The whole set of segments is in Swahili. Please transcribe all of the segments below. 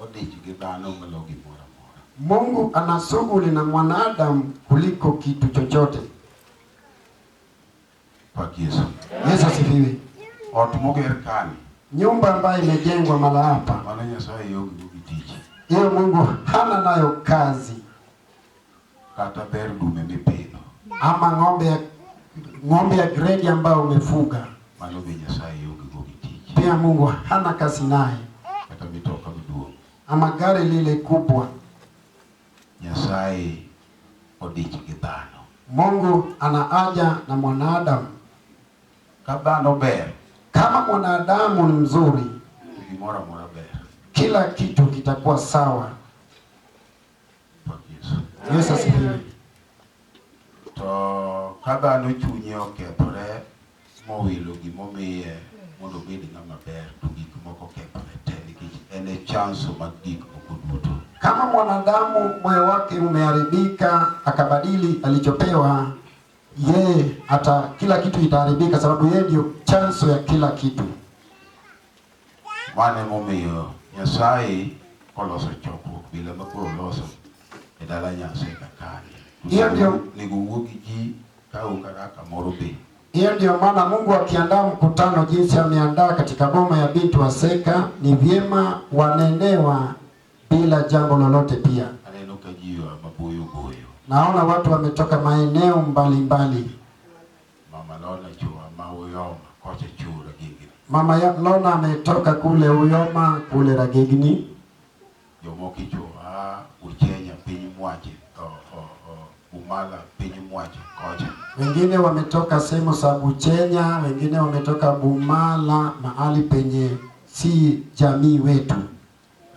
Odich gi dhano molo Gimoro. Mungu ana shughuli na mwanadamu kuliko kitu chochote. Pakiso. Yesu asifiwe. Ot moger kani. Nyumba ambayo imejengwa mala hapa. Mana Nyasaye yogi Odich. Hiyo Mungu hana nayo kazi. Kata ber dume mipidho. Ama ng'ombe ya grade ambayo umefuga. Malo be Nyasaye yogi Odich. Pia Mungu hana kazi naye. Kata mitoka miduong'. Ama gari lile kubwa. Nyasaye Odich gi dhano. Mungu anaaja na mwanadamu. Ka dhano ber. Kama mwanadamu ni mzuri, Gimoro amora ber. kila kitu kitakuwa sawa. Pakiso. Yesu asifiwe. To ka dhano chunye okethore mowilo gimomiye mondo obed ng'ama ber, to gik moko kethore te nikech en e chanso mag gik moko duto. Kama mwanadamu moyo wake umeharibika akabadili alichopewa, yeye hata kila kitu itaharibika, sababu yeye ndio chanzo ya kila kitu. Mane momiyo Nyasaye koloso chokruok bila makoro loso e dala Nyasaye kakani. Hiyo ndio niguwuogi ji ka ukaraka moro be. Hiyo ndio maana Mungu akiandaa mkutano jinsi ameandaa katika boma ya binti wa Seka, ni vyema wanenewa bila jambo lolote pia. Aneno kajiwa maboyo boyo. Naona watu wametoka maeneo mbalimbali. Mama Lona chua Oyoo kocha chura gigi. Mama Lona ametoka kule Uyoma kule Ragegni. Jomoki chua Uchenya pinyi mwache. Bumala pinyi mwache kocha. Wengine wametoka sehemu za Buchenya, wengine wametoka Bumala, mahali penye si jamii wetu.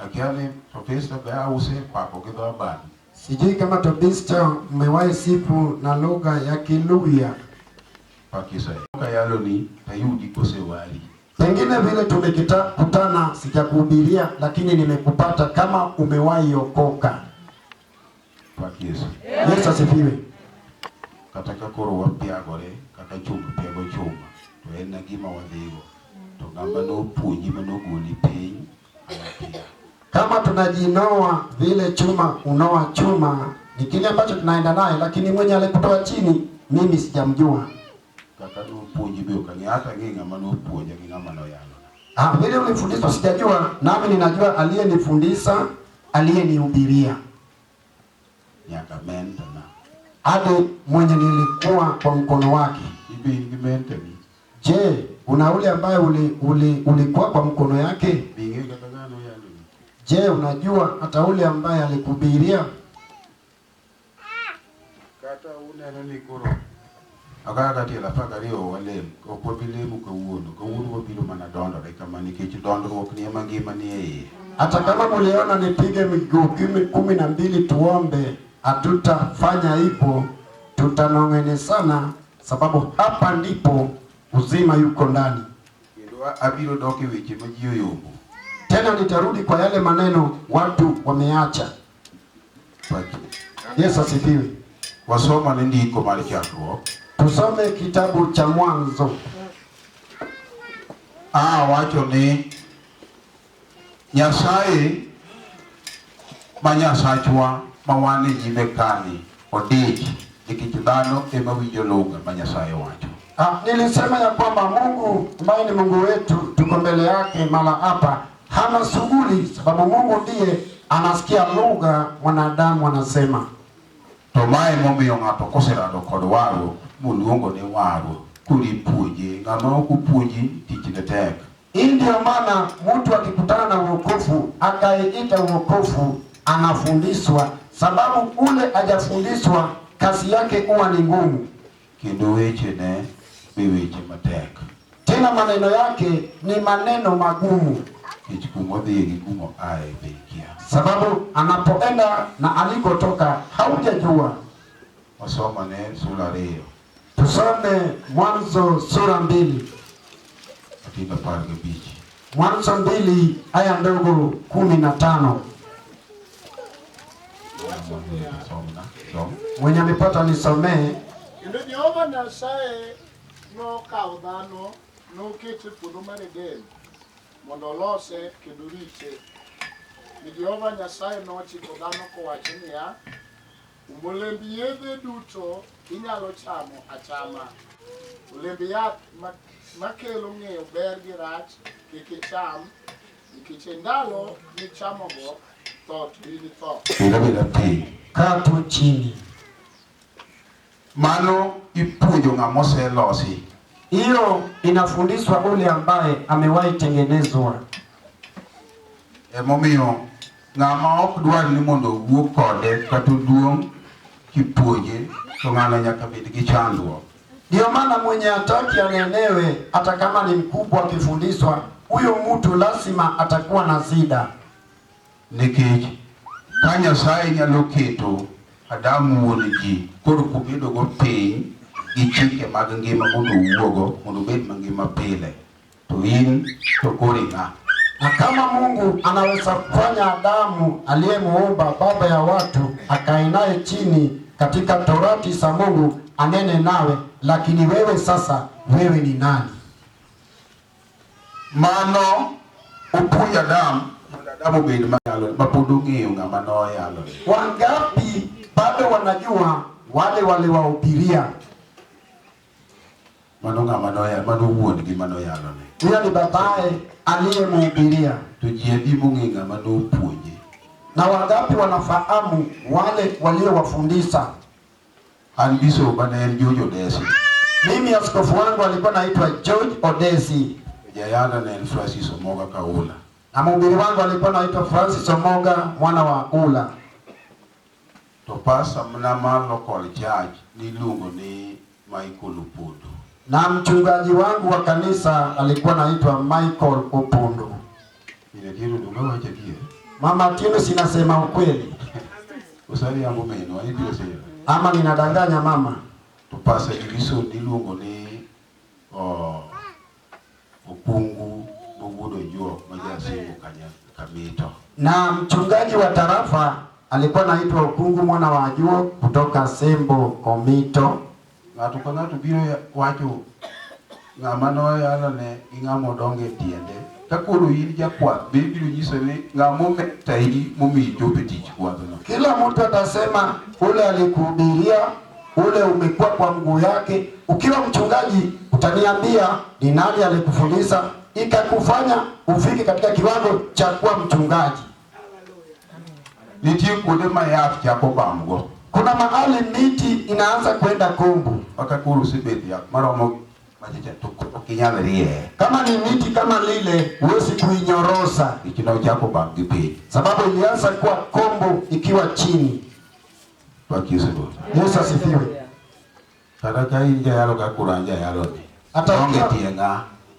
Akiani Profesa bea use kwako kidho bani. Sijui kama Tobisto mmewahi sifu na lugha ya Kiluya. Pakiso. Kayalo ni tayudi kose wali. Pengine vile tumekutana sijakuhubiria, lakini nimekupata kama umewahi okoka. Pakiso. Yesu asifiwe. Kataka koro wapiagore kaka chumba piago chuma. To en gima wadhigo. To ngamba no puonji manogoli piny anapia. Kama tunajinoa vile chuma unoa chuma, ni kile ambacho tunaenda naye, lakini mwenye alikutoa chini mimi sijamjua. Kaka no puonji be ukani hata nginga mano puonja ngama no yalo. Vile ulifundishwa sijajua, nami ninajua aliyenifundisha, aliyenihubiria. Nyaka menta na. Hadi mwenye nilikuwa kwa mkono wake. Ibe ingi menta ni. Je, una ule ambaye ulikuwa kwa mkono yake? Bingi kata gano yalo ni. Je, unajua hata ule ambaye alikuhubiria? Kata uneno ni koro. Akaya kati la pagario wale kwa bilemu kwa uono wabilo manadondo reka manikechi dondo wakini mangima ni yeye. Hata kama muliona nipige miguu 12 tuombe, hatutafanya hivyo, tutanong'ene sana, sababu hapa ndipo uzima yuko ndani. Ndio abiro doke weche majio yombo. Tena nitarudi kwa yale maneno watu wameacha. Yesu asifiwe. Wasoma ndiko mali chakro. Tusome kitabu cha Mwanzo. Wacho ni Nyasaye manyasachwa mawane jimekani Odich nikech dhano ema winjo lugha ma Nyasaye wacho. Nilisema ya kwamba Mungu ambaye ni Mungu wetu, tuko mbele yake mara hapa, hana shughuli, sababu Mungu ndiye anasikia lugha mwanadamu anasema. To mae momiyo ng'ato koserado kod waro moluongo ni waro kuri puonje ng'ama ok puonji tich ne tek. Hii ndio maana mtu akikutana na wokovu akaiita wokovu anafundishwa, sababu ule hajafundishwa kazi yake huwa ni ngumu. Kendo weche ne be weche matek. Tena maneno yake ni maneno magumu. Kich kumodhi gi kumo ae be kia. Sababu anapoenda na alikotoka haujajua. Wasoma ne sura 2. Tusome Mwanzo sura 2. Katika parge bichi. Mwanzo 2 aya ndogo 15. Mwenye amepata nisomee. Ndio Jehova Nyasaye no kawo dhano no kete puodho mar Eden mondo lose kendo rite. ni Jehova Nyasaye nochiko dhano kowacho niya, olemb yedhe duto inyalo chamo achama. Olemb yath makelo ng'eyo ber gi rach kik icham, nikech ndalo michamogo tho to initho. Bila piny. Kaa tu chini. Mano ipuonjo ng'ama oselosi. Hiyo inafundishwa ule ambaye amewahi tengenezwa. Emomiyo ng'ama ok dwar ni mondo owuo kode kata duong' kipuonje to ng'ano nyaka bed gi chandruok. Ndio maana mwenye hataki anenewe hata kama ni mkubwa akifundishwa, huyo mtu lazima atakuwa na shida. Nikech ka Nyasaye nyalo keto Adamu wuon ji koro kubedo go piny gi chike mag ngima mondo owuogo mondo obed mangima pile, to in to koro ng'a. Na kama Mungu anaweza kufanya Adamu aliyemuumba baba ya watu akae naye chini katika Torati za Mungu anene nawe, lakini wewe sasa, wewe ni nani? Mano upuonjo Adamu bed mayalo mapod ong'eyo ng'ama noyalo. Wangapi bado wanajua wale waliwahubiria? Mano ng'ama noyalo, mano wuon gi mano yalo ne. Huyo ni babaye aliyemhubiria. To ji adi mong'e ng'ama nopuonje? Na wangapi wanafahamu wale waliowafundisha? An bishop ne en George Odich. Mimi askofu wangu alikuwa anaitwa George Odich. Jayala ne en Francis Omoga Kaula. Na mhubiri wangu alikuwa anaitwa Francis Omoga mwana wa Ula. To pastor mna local church niluongo ni Michael Opondo. Na mchungaji wangu wa kanisa alikuwa anaitwa Michael Opondo. Ninatiro ndio wacha die. Mama Tino, sinasema ukweli. Usali yangu meno ndio sio. Ama ninadanganya mama? To pastor Iliso niluongo ni Opungu Bugudo Juo majasingo Kamito. Na mchungaji wa tarafa alikuwa anaitwa Opungu mwana wa Juo kutoka Sembo Komito. Ng'ato ka ng'ato biro wacho ng'ama noyalo ne ng'ama odonge tiende. Ka koro in jakwath be biro nyiso ni ng'ama ometayi momiyi chope tich kwadhno. Kila mtu atasema ule alikuhubiria, ule umekuwa kwa mguu yake. Ukiwa mchungaji utaniambia ni nani alikufundisha ikakufanya ufike katika kiwango cha kuwa mchungaji. Nitie kuonde ma yath chako bamgo. Kuna mahali miti inaanza kwenda kombu. Aka koro sibet ya maromo machicha to okinyal rie. Kama ni miti kama lile huwezi kuinyorosa. Ikino chako bam gi piny. Sababu ilianza kuwa kombo ikiwa chini. Pakisebo. Yesu asifiwe. Kada kai nja yalo ka kuranja yalo ni.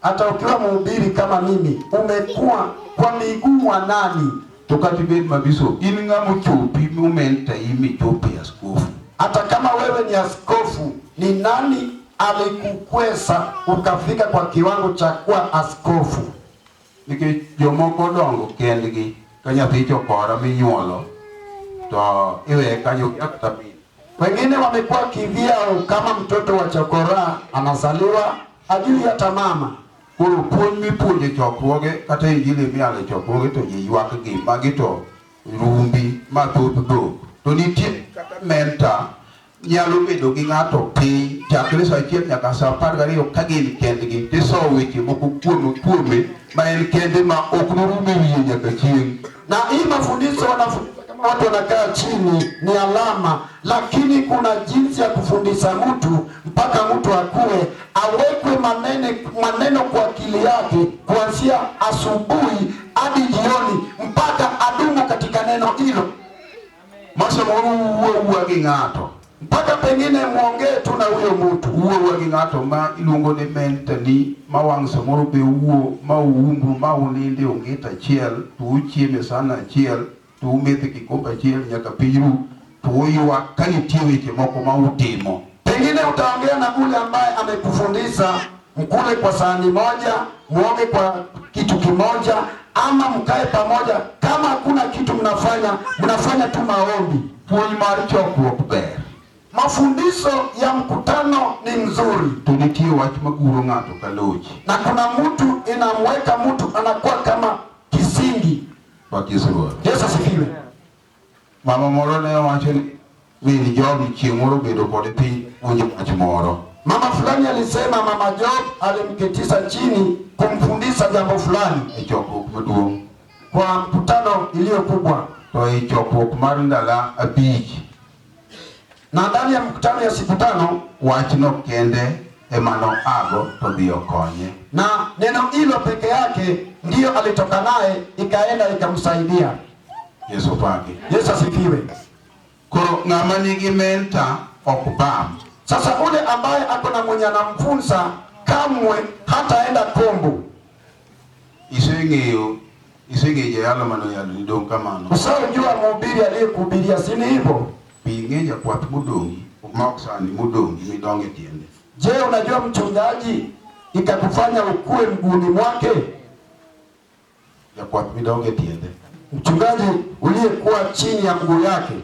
Hata ukiwa mhubiri kama mimi umekuwa kwa miguu wa nani? Tukatibet mabiso in ng'amo chopi momenta imi chopi askofu. Hata kama wewe ni askofu, ni nani alikukwesa ukafika kwa kiwango cha kuwa askofu? Nikech jomoko dongo kendgi ka nyathi chokora minyuolo to iwe kanyo yaktabi. Wengine wamekuwa kivyao kama mtoto wa chokora anazaliwa ajui hata mama. Koro puonj mipuonje chokruoge kata injili miale chokruoge to ji ywak gi magi to rumbi mathoth dhok. To nitie kata menta nyalo bedo gi ng'ato piny chakre sa achiel nyaka sa 12 ka gin kendgi tiso weche moko kuome ma en kende ma ok norume wiye nyaka chieng'. Na hii mafundisho kama watu wanakaa chini ni alama, lakini kuna jinsi ya kufundisha mtu mpaka mtu akue, awekwe maneno kwa akili yake kuanzia asubuhi hadi jioni mpaka adumu katika neno hilo. Masomo uwe gi ng'ato mpaka pengine muongee tu na huyo mtu. Uwe gi ng'ato ma iluongo ni mentally ma wang' samoro be uwo ma uumru ma uninde ongeta achiel to uchieme sana achiel to umethe kikombe achiel nyaka piru to uywak ka nitie weche moko ma utimo. Pengine utaongea na ule ambaye amekufundisha mkule kwa sahani moja, muoge kwa kitu kimoja, ama mkae pamoja. Kama hakuna kitu mnafanya tu maombi. Puonj mar chokruok ber. Mafundisho ya mkutano ni mzuri. Tunitie wach maguro ng'ato kalochi. Na kuna mtu inamweka mtu anakuwa kama kisingi. Pakisuru. Yesu asifiwe. Mama moro ne wacho ni mimi jogi chieng'moro bedo kod piny onje wach moro. Mama fulani alisema Mama Job alimketisha chini kumfundisha jambo fulani Chokruok maduong'. kwa mkutano iliyo kubwa. To chokruok mar ndala abich. Na ndani ya mkutano ya siku 5 wachno kende emano ago to dhi okonye. Na neno hilo peke yake ndiyo alitoka naye ikaenda ikamsaidia. Yesu pake. Yesu asifiwe. Koro ng'ama nigi mentor okbam. Sasa ule ambaye ako na mwenye anamfunza kamwe hataenda kombo. Iseng'eyo yalo mano yalo ni dong' kamano. Usajua mhubiri aliyekuhubiria si ni hivyo? Bing'eja kwath modong'i ok sani modong'i midonge tiende. Je, unajua mchungaji ikakufanya ukue mguuni mwake? Ya kwath midonge tiende. Mchungaji uliyekuwa chini ya mguu yake.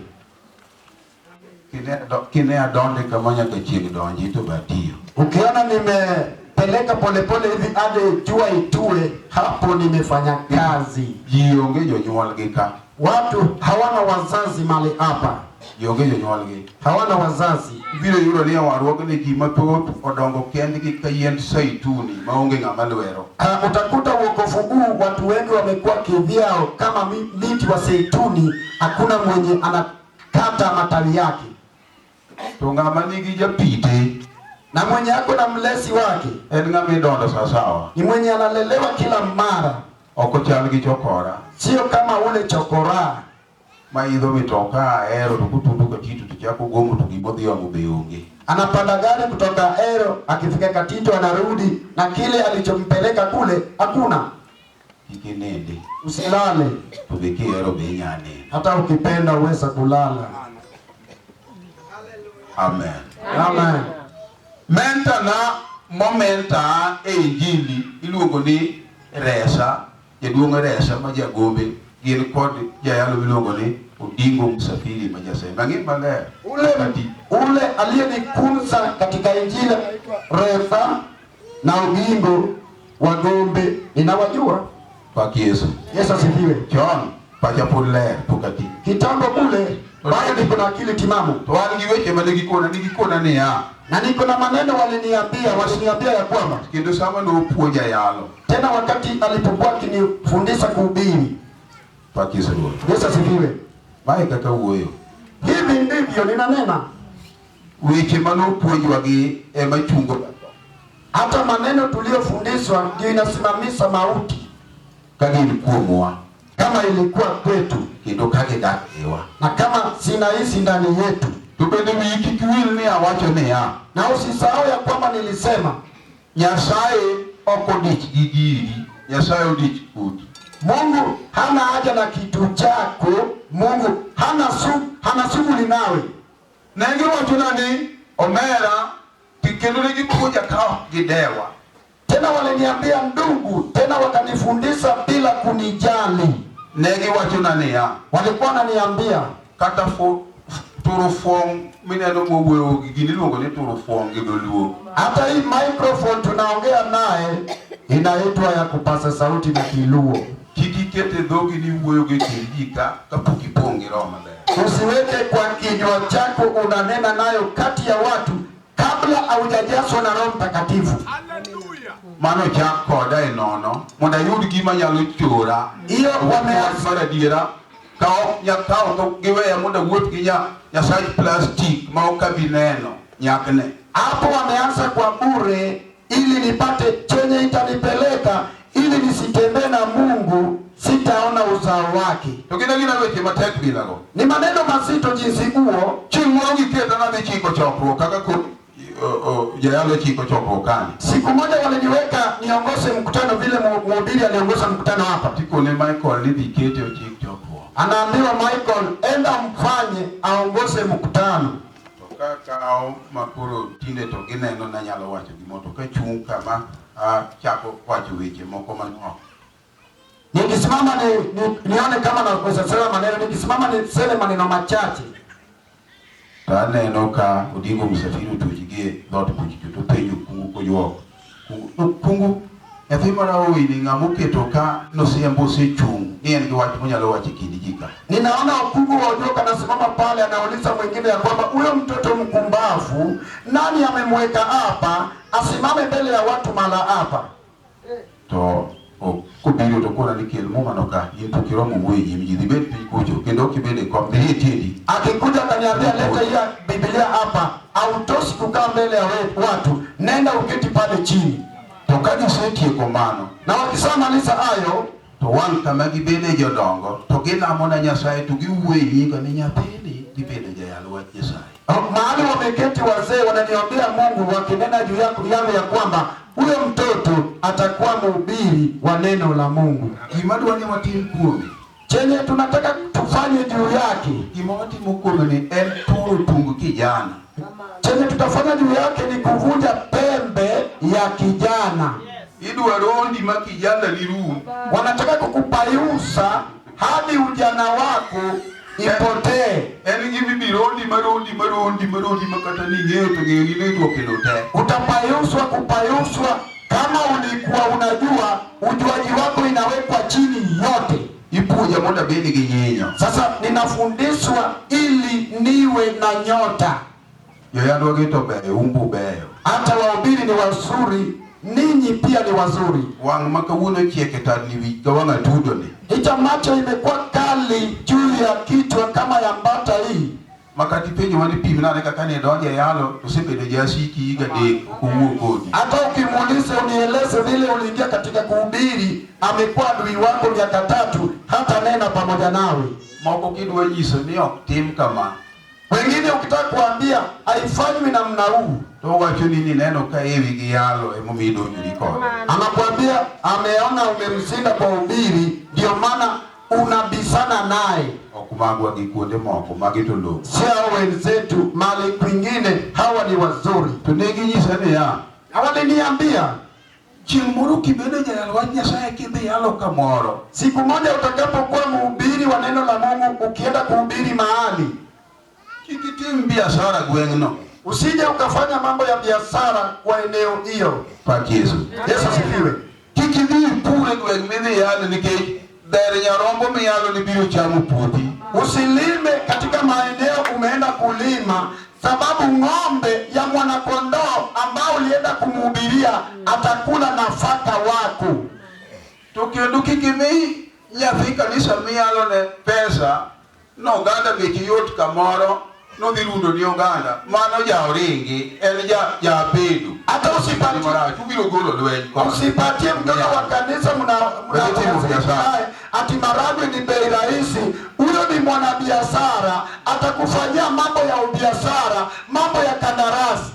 Kine adonde kama nyaka chieng' donji to batiyo. Ukiona nimepeleka polepole hivi hadi jua itue, hapo nimefanya kazi. Jionge jonyuolgi ka. Watu hawana wazazi mali hapa. Jionge jonyuolgi. Hawana wazazi. Biro yudo ni warwoke ni ji mathoth odongo kendgi ka yiend saituni maonge ng'ama lwero. Utakuta wokovu huu watu wengi wamekuwa kivyao kama miti wa saituni, hakuna mwenye anakata matawi yake. To ng'ama nigi japite na mwenye ako na mlezi wake en ng'ama idondo sasawa. Ni mwenye analelewa kila mara. Ok ochal gi chokora. Sio kama ule chokora ma idho mitoka aero to kutundu Katito to chako gomo to gimodhi wango be onge. Anapanda gari kutoka Aero akifika Katito anarudi na kile alichompeleka kule hakuna. Kikinende. Usilale. To beki Aero be nyane. Hata ukipenda uweza kulala. Amen. Amen. Menta na momenta injili iluongo ni Resa, jaduong' Resa ma jagombe gin kod jayalo miluongo ni Odingo Msafiri ma Nyasaye. Mang'e maler. Ule aliyenikunza katika injili Resa na Odingo wagombe ninawajua. Paki Yesu. Yesu asifiwe. John pacha pod ler pokati. Kitambo kule bado niko na akili timamu. To an gi weche ma nigikona ni ya. Na niko na maneno waliniambia ya kwamba kendo sama no puonja yalo. Tena wakati alipokuwa akinifundisha kuhubiri. Paki Yesu. Yesu asifiwe. Mae kaka Oyoo. Hivi ndivyo ninanena. Weche mano puonjwa gi ema chungo. Hata maneno tuliyofundishwa ndio inasimamisha mauti. Kagin kuomwa. Kama ilikuwa kwetu kendo kage dak ewa. Na kama sinaishi ndani yetu. Tubende wiki kiwil ni awacho ni ya. Na usisahau ya kwamba nilisema Nyasaye Odich gigiri. Nyasaye Odich udi. Mungu hana haja na kitu chako. Mungu hana shughuli nawe. Nengi wacho nani omera kikendo nigi kuja kao gidewa. Tena waliniambia ndugu, tena wakanifundisha bila kunijali. Nengi wacho nani ya. Walikuwa wananiambia kata turufong mineno mwewe gini luongo ni turufong gidoluo. Hata hii microphone tunaongea naye inaitwa ya kupasa sauti na Kiluo. Kikikete dhogi ni wuoyo gi kijika kapuki pongi roma be. Usiweke kwa kinywa chako unanena nayo kati ya watu kabla haujajazwa na Roho Mtakatifu. Haleluya. Mano chako dai nono. Monda yudi gima nyalo chora. Hiyo wameanza dira. Kao to giwe muda wuot gi Nyasaye plastic ma okabineno nyakne. Hapo wameanza kwa bure ili nipate chenye itanipeleka ili nisitembee na Mungu, sitaona uzao wake. Tokina weche matek bilago. Ni maneno mazito jinsi huo. Chimoro giketa na dhi chiko chokruok kaka ko jayalo chiko chokruok kani. Siku moja waliniweka niongoze mkutano vile mhubiri aliongoza mkutano hapa. Tiko ni Michael ni dikete o chik chokruok. Anaambiwa Michael enda mfanye aongoze mkutano. Kaka au makuro tinde to gineno na nyalo wacho gimoto ka chung kama chako wacho weche moko manok. Nikisimama nione kama naweza sema maneno, nikisimama niseme maneno machache. Taneno ka Odingo Msafiri tujigie dot kujicho to penyo kungu koyo. Kungu Nyathi marawi ni ng'amo keto ka nosiembo sechung ni en gi wach monyalo wacho kindi jika. Ninaona ukubwa wa Oyoo anasimama pale anauliza mwingine ya kwamba huyo mtoto mkumbavu nani amemweka hapa asimame mbele ya watu mala hapa. To kubiri to kona ni kelmo manoka impukiro mwenye mjidhibet pikujo kendo kibele kwa mbili tindi. Akikuja kaniambia leta hii Biblia hapa autosi kukaa mbele ya watu, nenda uketi pale chini. Tokaji seti komano na wakisamaliza hayo to wan kama gibele jodongo to gilamo na Nyasaye to giwuoyi ka ni nyathini gibele jayalo wach Nyasaye. Mahali wameketi wazee wananiombea Mungu wakinena juu yako ya kwamba huyo mtoto atakuwa mhubiri wa neno la Mungu. Imadwani watim kuomi chenye tunataka tufanye juu yake imoti mukome ni en turu tungu kijana. Chenye tutafanya juu yake ni kuvunja pembe ya kijana. Idwarondi ma kijana liru. Wanataka kukupayusa hadi ujana wako ipotee. Eni gibi birondi marondi makata ni ngeo to ngeo ile kelote. Kupayuswa kama ulikuwa unajua ujuaji wako inawekwa chini yote. Ipuja moda beni ginyenya. Sasa ninafundishwa ili niwe na nyota. Yoyando geto be umbu beyo. Hata wahubiri ni wazuri, ninyi pia ni wazuri. Wang makawuno chieketa niwi kawanga tudo ni. Hicha macho imekuwa kali juu ya kichwa kama ya mbata hii. Makati penye wani pimina neka kane doja yalo usipede jasiki iga de kuhuo kodi. Hata ukimuulize unieleze vile uliingia katika kuhubiri, amekuwa adui wako miaka 3 hata nena pamoja nawe. Moko kidwa jiso ni tim kama. Wengine ukitaka kuambia haifanywi namna huu. To wacho nini neno ka ewi giyalo emomido nyuliko. Anakuambia ameona umemshinda kwa ubiri ndio maana unabisana naye. Okumagwa gikuonde moko magitolo. Sio wenzetu mali kwingine hawa ni wazuri. Tunegi nyisane ya. Hawaliniambia Gimoro kibede jayalo wach Nyasaye kidhi yalo kamoro. Siku moja utakapokuwa mhubiri wa neno la Mungu ukienda kuhubiri mahali kikitim biashara gwengno. Usije ukafanya mambo ya biashara kwa eneo hiyo. Paki Yesu. Yesu asifiwe. Kikidhi pure gwengmini yalo nike dere nyarombo miyalo ni biyo chamu puti. Usilime katika maeneo umeenda kulima sababu ng'ombe ya mwanakondoo ambao ulienda kumhubiria atakula nafaka wako. Tukiendu kikimi nyathi kanisa miyalo ne pesa no ganda gechiyot kamoro no dhirundo ni oganda mano ja oringi en ja pedu. Hata usipatie mtoto wa kanisa ati maragwe ni bei rahisi. Huyo ni mwanabiashara, atakufanyia mambo ya ubiashara, mambo ya kandarasi.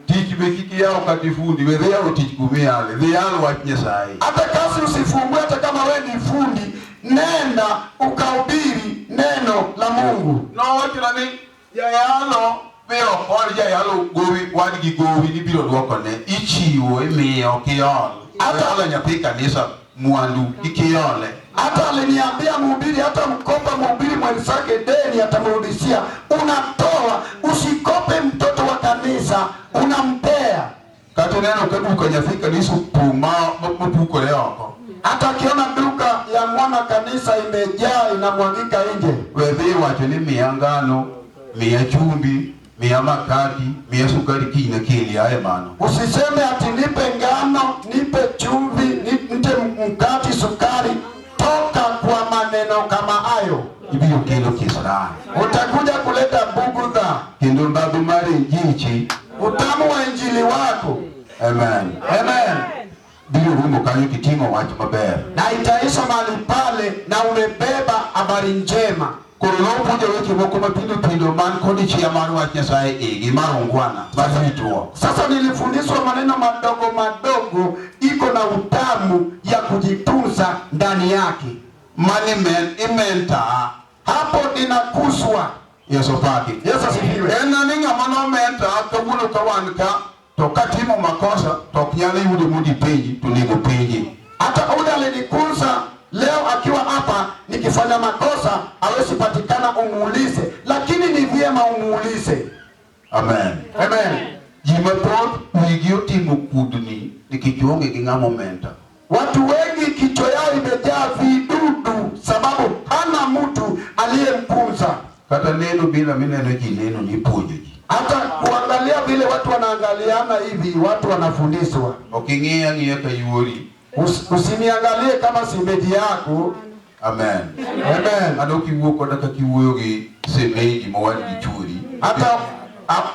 Tich bekiki yao katifundi wedhe yao tich kumiale dhe yalo wach Nyasaye. Hata kazi usifungue, hata kama wewe ni fundi, nenda ukahubiri neno la Mungu. No wachina ni jayalo pero kod jayalo gowi wadgi gowi ni biro duokone ichiwo imiyo kiol. Hata nyathi kanisa mwandu ikiole. Hata aliniambia mhubiri hata mkopa mhubiri mwenzake deni atamrudishia. Unatoa, usikope mtoto wa kanisa, unampea. Kati neno kaduka nyathi kanisa puma mapuko leoko. Hata akiona duka ya mwana kanisa imejaa inamwangika nje. Wedhi wacho ni miya ngano, miya chumbi, miya makati, miya sukari kina kili aye mano. Usiseme ati nipe ngano, nipe chumvi, nipe mkati, sukari. Toka kwa maneno kama hayo. Ibiyo kilo kisra. Utakuja kuleta bugudha. Kendo babu mari njichi. Utamu wa injili wako. Amen. Amen. Biyo rumo kanyo kitimo wachi maber. Na itaisha mahali pale na umebeba habari njema. Koro puja weche moko mapindo man kodi chia man wach Nyasaye egi marungwana marituo. Sasa nilifundishwa maneno madogo iko na utamu ya kujitunza ndani yake. Mani men imenta hapo inakuswa. Yesu paki. Yesu asifiwe. Ena ninga mano menta kabulo kawanka to katimo makosa to kunyale yudi mudi penji tuligo penji. Hata ule alinikuza leo akiwa hapa nikifanya makosa hawezi patikana umuulize, lakini ni vyema umuulize. Amen. Amen. Jimatot wigio timo kudni nikichonge gi ngamo menta. Watu wengi kichwa yao imejaa vidudu sababu hana mtu aliyemkunza. Kata neno bila mineno jineno ni pujoji. Hata kuangalia vile watu wanaangaliana hivi, watu wanafundishwa. Ukingia kayuri. Usiniangalie kama simeji yako. Amen. Amen. Adoki wuko daka kiwuyogi semeji mwani kichuri. Hata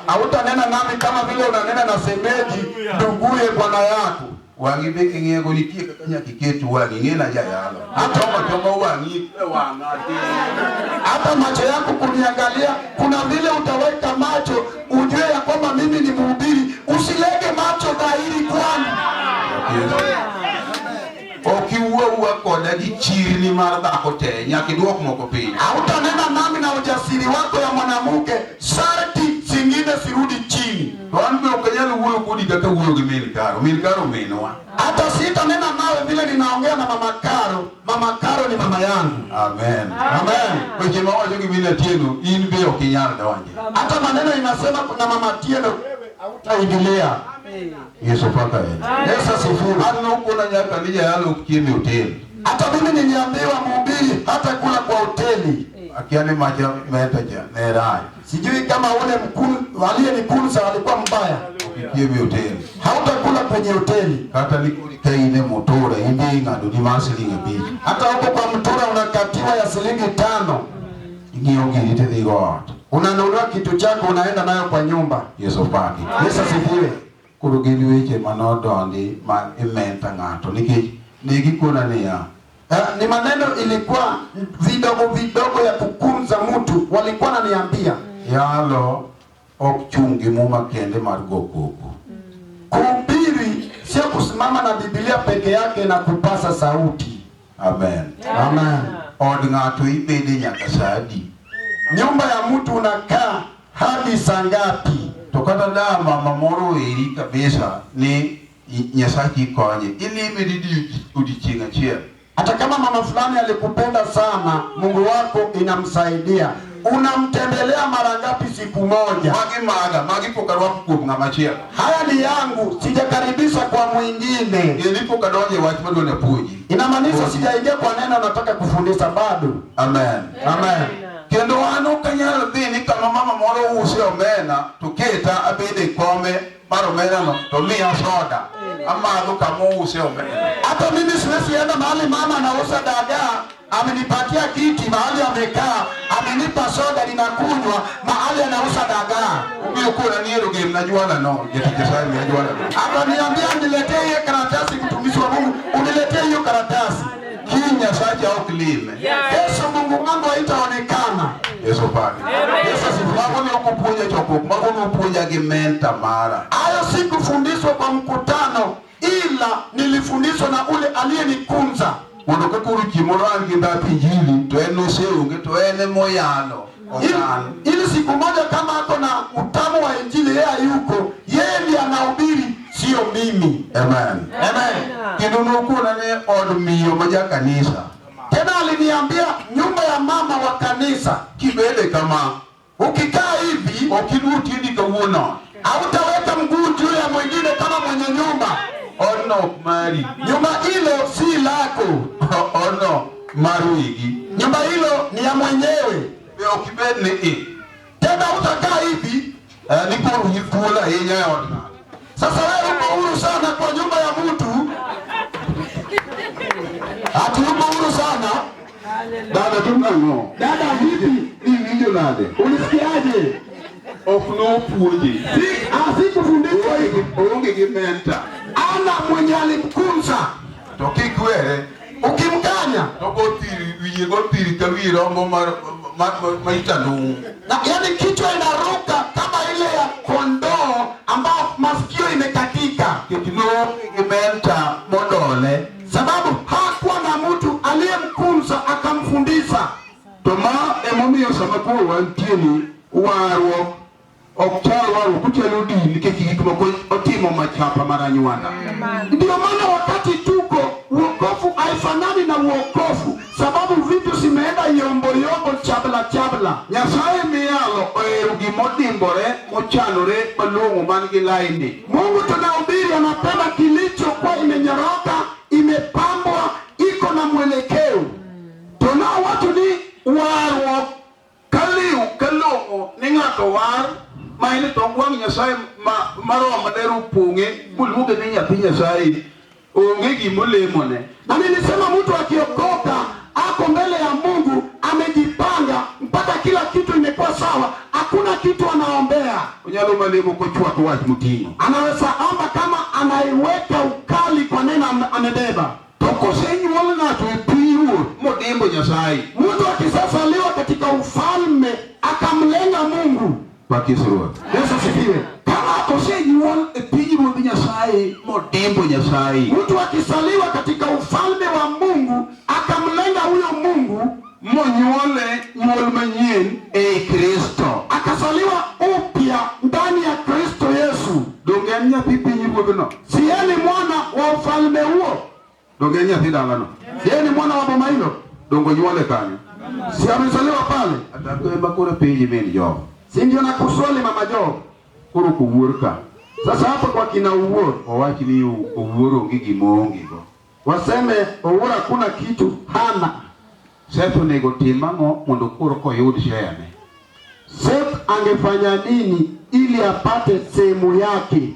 hautanena nami kama vile unanena na semeji nduguye bwana yako. Wangi beki ngego nikie kakanya kiketu wangi ngena jayalo. Hata macho yako kuniangalia, kuna vile utaweka macho ujue ya kwamba mimi ni mhubiri. Usilege macho dhahiri kwangu. Okiwa koda di chirni marda kote nyaki duok moko piny. Hautanena nami na ujasiri wako ya mwanamke sarti zingine sirudi chini. Tuanbe ukanyalo uwe kudi kaka uwe milkaro menwa. Hata sitanena nawe vile ninaongea na mama Karo. Mama Karo ni mama yangu. Amen. Amen. Weche mawacho gimina tieno inbe okinyalo dawanje. Hata maneno inasema kuna mama tieno hautaingilia. Yesu paka yeye. Yesu asifiwe. Hata ukona nyaka nija yalo ukiemi hoteli. Hata mimi niliambiwa mhubiri hata kula kwa hoteli. Akiane maja metaja nerai. Sijui kama ule mkuu aliyenikunza alikuwa mbaya. Ukiemi hoteli. Hautakula kwenye hoteli. Hata nikuli kaine motora indi ngado ni masilingi mbili. Hata huko kwa mtura unakatiwa ya shilingi 5. Ngiyongeni te God. Unanunua kitu chako unaenda nayo kwa nyumba. Yesu paki. Yesu asifiwe. Kurugeni weche manodondi ma imenta ngato niki kuna niya. Ni maneno ilikuwa vidogo ya kukunza mtu walikuwa wananiambia. Yalo okchungi muma kende margokoko. Kuhubiri sio kusimama na Biblia peke yake na kupasa sauti. Amen. Amen. Od ngato ibede nyaka sadi. Nyumba ya mtu unakaa hadi saa ngapi? Tokata da mama moro eri kabisa ni Nyasaye konye. Ili medidi udichinga chia. Hata kama mama fulani alikupenda sana, Mungu wako inamsaidia. Unamtembelea mara ngapi siku moja? Magi pokarwa kukunga machia. Haya ni yangu, sijakaribisha kwa mwingine. Ilipo kadonje watu bado na puji. Inamaanisha sijaingia kwa neno nataka kufundisha bado. Amen. Amen. Kendo wano kanyalo dhini kama mama moro usi omena tuketa abede kome maro omena no to miya soda amadho kama usi omena. Hata mimi siwezi enda mahali mama anauza dagaa, amenipatia kiti mahali amekaa, amenipa soda ninakunywa mahali anauza dagaa. Mimi kuna niero game najua no, Nyasaye najua. Hata niambia niletee hiyo karatasi mtumishi wa Mungu, uniletee hiyo karatasi. Nyasaye au kilime. Yesu Mungu wangu haitaonekana. Yesu pale. Yesu sifumago ni ukupuja choko, mago ni ukupuja gimenta mara. Hayo si kufundishwa kwa mkutano, ila nilifundishwa na ule aliyenikunza. Undoka kuru Gimoro anginda pinjili, tueno seunge, tuene moyano. Ili siku moja kama ako na utamu wa injili yeye yuko, yeye ndiye anahubiri, sio mimi. Amen. Amen. Kiduno kuna ne odmiyo maja kanisa. Tena aliniambia nyumba ya mama wa kanisa kibele kama ukikaa hivi ukiruti ndi kawuno hautaweka mguu juu ya mwingine kama mwenye nyumba. Ono mari. Nyumba hilo si lako. Ono maruigi. Nyumba hilo ni ya mwenyewe. Ukibele tena utakaa hivi ni kuru hikula yenya yona. Sasa wewe uko huru sana kwa nyumba ya mtu. Ati uko huru sana. Dada tunano. Dada vipi? Ni video nade. Unisikiaje? Ofno puji. Asikufundishwa hivi. Unge gimenta. Ana mwenye alimkunza. Tokikwere. Ukimkanya. Tokotiri wiyegotiri kawiro maita nungu. Na yani kichwa inaruka kama ile ya kondoo ambao masikio imekatika. Kitino gimenta modole. Sababu hakuwa na mtu aliyemkunza akamfundisha. Toma emomiyo samakuru wantieni waro okchalo waro kucheludi nikekikimo kwa otimo machapa maranywana. Ndio maana wakati tuko wokovu haifanani na wokovu, sababu vitu zimeenda yombo chabla. Nyasaye miyalo oerugi modimbore mochanore malongo mangi laini. Mungu tunahubiri anapenda kilicho kwa imenyoroka, ng'ato war ma ine tong wang Nyasaye maromo dero punge buluge ni nyathi Nyasaye onge gimulemone. Na nilisema mtu akiokoka ako mbele ya Mungu amejipanga mpaka kila kitu imekuwa sawa, hakuna kitu anaombea. Unyalo malemo ko chwat wach mutino. Anaweza omba kama anaiweka ukali kwa neno amebeba. To kosenyuol ng'ato e pinyruoth modimbo Nyasaye, Mtu akisazaliwa katika ufalme akamlenga Mungu. Pakisruoth. Yesu sifiwe. Kama kosenyuol e pinyruoth Nyasaye modimbo Nyasaye, Mtu akisaliwa katika ufalme wa Mungu akamlenga huyo Mungu, monyuole nyuol manyien e Kristo, akasaliwa upya ndani ya Kristo Yesu. donge en nyathi pinyruodhno? Si yeye ni mwana wa ufalme huo? Donge en nyathi dalano? Si yeye ni mwana wa boma hilo? Dongo nyuole kanyo? Si amezaliwa pale? Atakemba koro penji min Job. Si ndio nakuswali mama Job? Koro kuwuor ka. Sasa hapo kwa kina Uwuor Owach ni Uwuor onge gimoonge go. waseme Uwuor hakuna kitu hana. Seth onego tim ang'o mondo koro koyud share? Seth angefanya nini ili apate sehemu yake?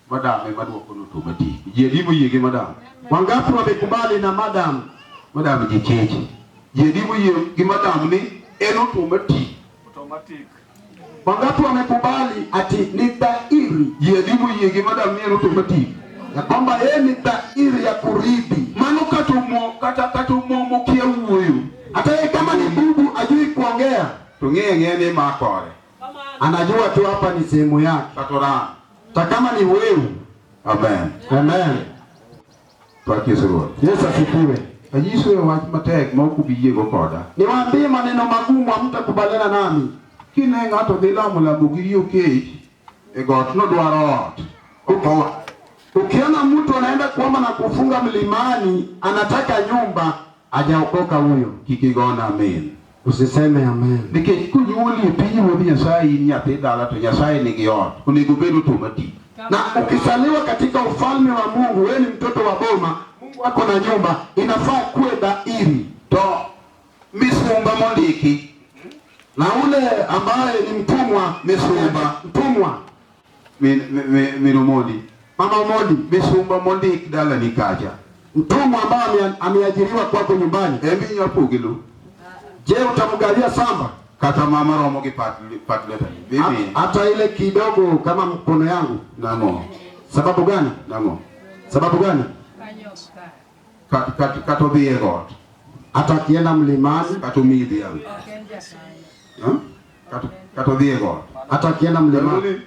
Madam ema duoko no to mati. Jedimo yege madam. Wangapi wamekubali na madam? Madam jicheche. Jedimo yege madam ni eno to mati. Automatic. Wangapi wamekubali ati ni dhahiri? Jedimo yege madam ni eno to mati. Ya kwamba yeye ni dhahiri ya kurithi. Mano katumo mokia wuoyo. Hata yeye kama ni bubu ajui kuongea, To ng'e ni makore. anajua tu hapa ni sehemu yake. Katora. Hata kama ni wewe. Amen. Amen. Pakisruoth. Yesu asifiwe. Ajiso wach matek ma ok ubi yiego koda. Niwaambie maneno magumu hamtakubaliana nami. Kine ng'ato dhi lamo gi rio kech e got nodwaro ot. Ukiona mtu anaenda kuomba na kufunga mlimani anataka nyumba, hajaokoka huyo. Kik igona amen. Usiseme amen. Nikech kunyuoli e pinyruoth Nyasaye in nyathi dala to Nyasaye nigi ot. Onego bed otomati. Na ukisaliwa katika ufalme wa Mungu, wewe ni mtoto wa boma, Mungu wako na nyumba, inafaa kuwe dhahiri. To misumba mondiki Na ule ambaye ni mtumwa, mtumwa, minumodi. mama modi, Misumba mondik dala ni kacha. mtumwa ambaye ameajiriwa kwako nyumbani. Embi nyapogilo. Je, utamgalia samba? Kata mama romo gi patleta. Bibi. Hata ile kidogo kama mkono yangu. Namo. Sababu gani? Namo. Sababu gani? Kato dhi e got. Hata akienda mlimani, Kato midhi yangu. Kato dhi e got. hata akienda mlimani.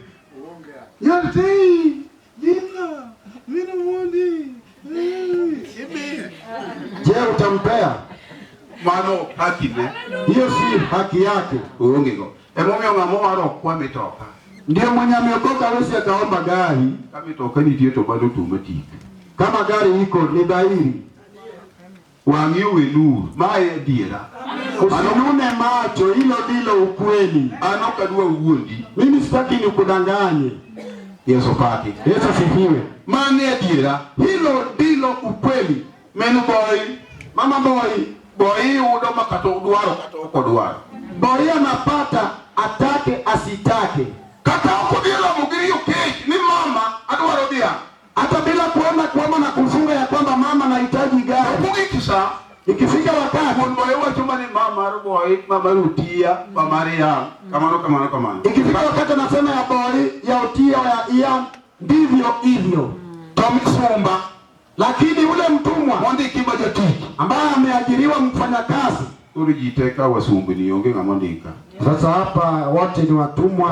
Nyathi. Jina. Minumodi. Je, utampea? Mano haki ne. Hiyo si haki yake. Uonge go. Emomiyo ng'amo waro kwa mitoka. Ndio mwenye ameokoka hawezi akaomba gari. Ka mitoka nitie to bado tumati. Kama gari iko ni dhahiri. Wang'i we nur. Mae diera. Usinune macho, hilo ndilo ukweli. Ano kadwa wuondi. Mimi sitaki nikudanganye. Yesu paki. Yesu asifiwe. Mane diera. Hilo ndilo ukweli. Menu boy. Mama boy, Boy udo makato duaro kato oko duaro. boy anapata atake asitake. Kata oko diela mugiri ukech ni mama aduaro dia. Hata bila kuomba na kufunga ya kwamba mama anahitaji gari. Mungi kisa. Ikifika wakati Mon boy wacho mani mama boy mama rutia mama ria. Kamano. ikifika wakati anasema ya boy ya utia ya iya ndivyo hivyo. Tomi sumba. Lakini ule mtumwa Mondi kibajati. ambaye ameajiriwa mfanyakazi, Uri jiteka wasumbu ni yonge ng'amondika. sasa hapa wote ni watumwa.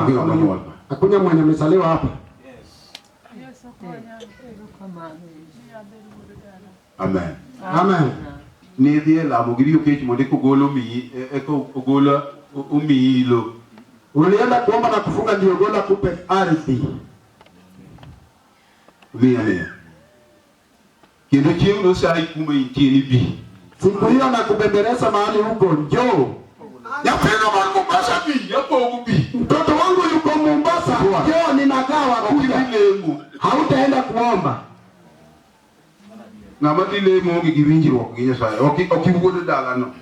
Hakuna mwenye amezaliwa hapa. Amen. Amen. Ni dhie la mugiri ukech mondi kugolo mi kugolo umilo. Ulienda kuomba na kufunga ndio gola kupe ardhi. Vile. Kendo chieng' no sai kuma intieni bi. Siku hiyo na kubembeleza mahali huko njoo. Yapenda mara Mombasa bi, yapo bi. Mtoto wangu yuko Mombasa. Njoo ninagawa kuja. Hautaenda kuomba. Ng'ama dile mo gi winjruok gi Nyasaye. Ok wuodo dala no.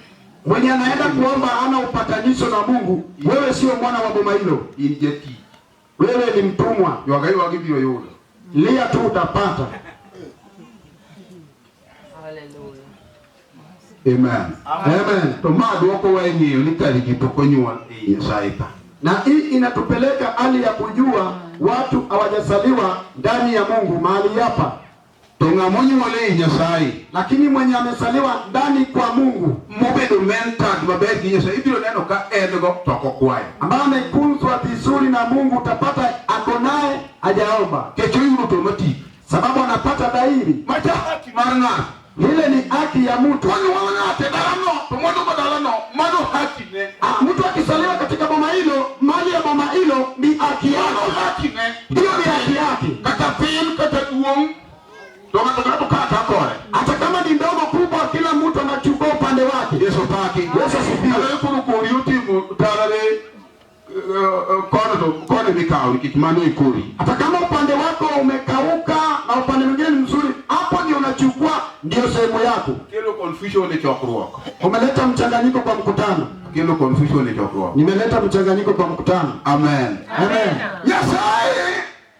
Mwenye anaenda kuomba hana upatanisho na Mungu, wewe sio mwana wa boma hilo. Injeti. Wewe ni mtumwa. Yogai wagibio yoda. Lia tu utapata. Hallelujah. Amen. Amen. Tomado wako wenyewe nikali kitokonywa Nyasaye. Na hii inatupeleka hali ya kujua watu hawajasaliwa ndani ya Mungu mahali hapa. Tongamonyi wale Nyasaye. Lakini mwenye amesaliwa ndani kwa Mungu, Mobedo mental mabegi Nyasaye ibiro neno ka engo toko kwaye. ambaye amekunzwa vizuri na Mungu, utapata ako naye hajaomba. Kecho yuru tomati. Sababu anapata dairi. Macha haki marna. Ile ni haki ya mtu. Kwani wana tedalano, tomodo badalano, mano haki ne. Mtu akisaliwa katika boma hilo, mali ya boma hilo ni haki yake. Haki ne. Hiyo ni haki yake. Kata pin kata uong. Tomato kata kore. Hata kama ni ndogo kubwa, kila mtu anachukua upande wake. Yesu paki. Yesu asifiwe. Ale kuru kuri utimu tarare kone mikao nikimano ikuri. Hata kama upande wako umekauka na upande mwingine ni mzuri, hapo ndio unachukua, ndio sehemu yako. Kilo confusion ni chokruok. Umeleta mchanganyiko kwa mkutano. Kilo confusion ni chokruok. Nimeleta mchanganyiko kwa mkutano. Amen. Amen. Nyasaye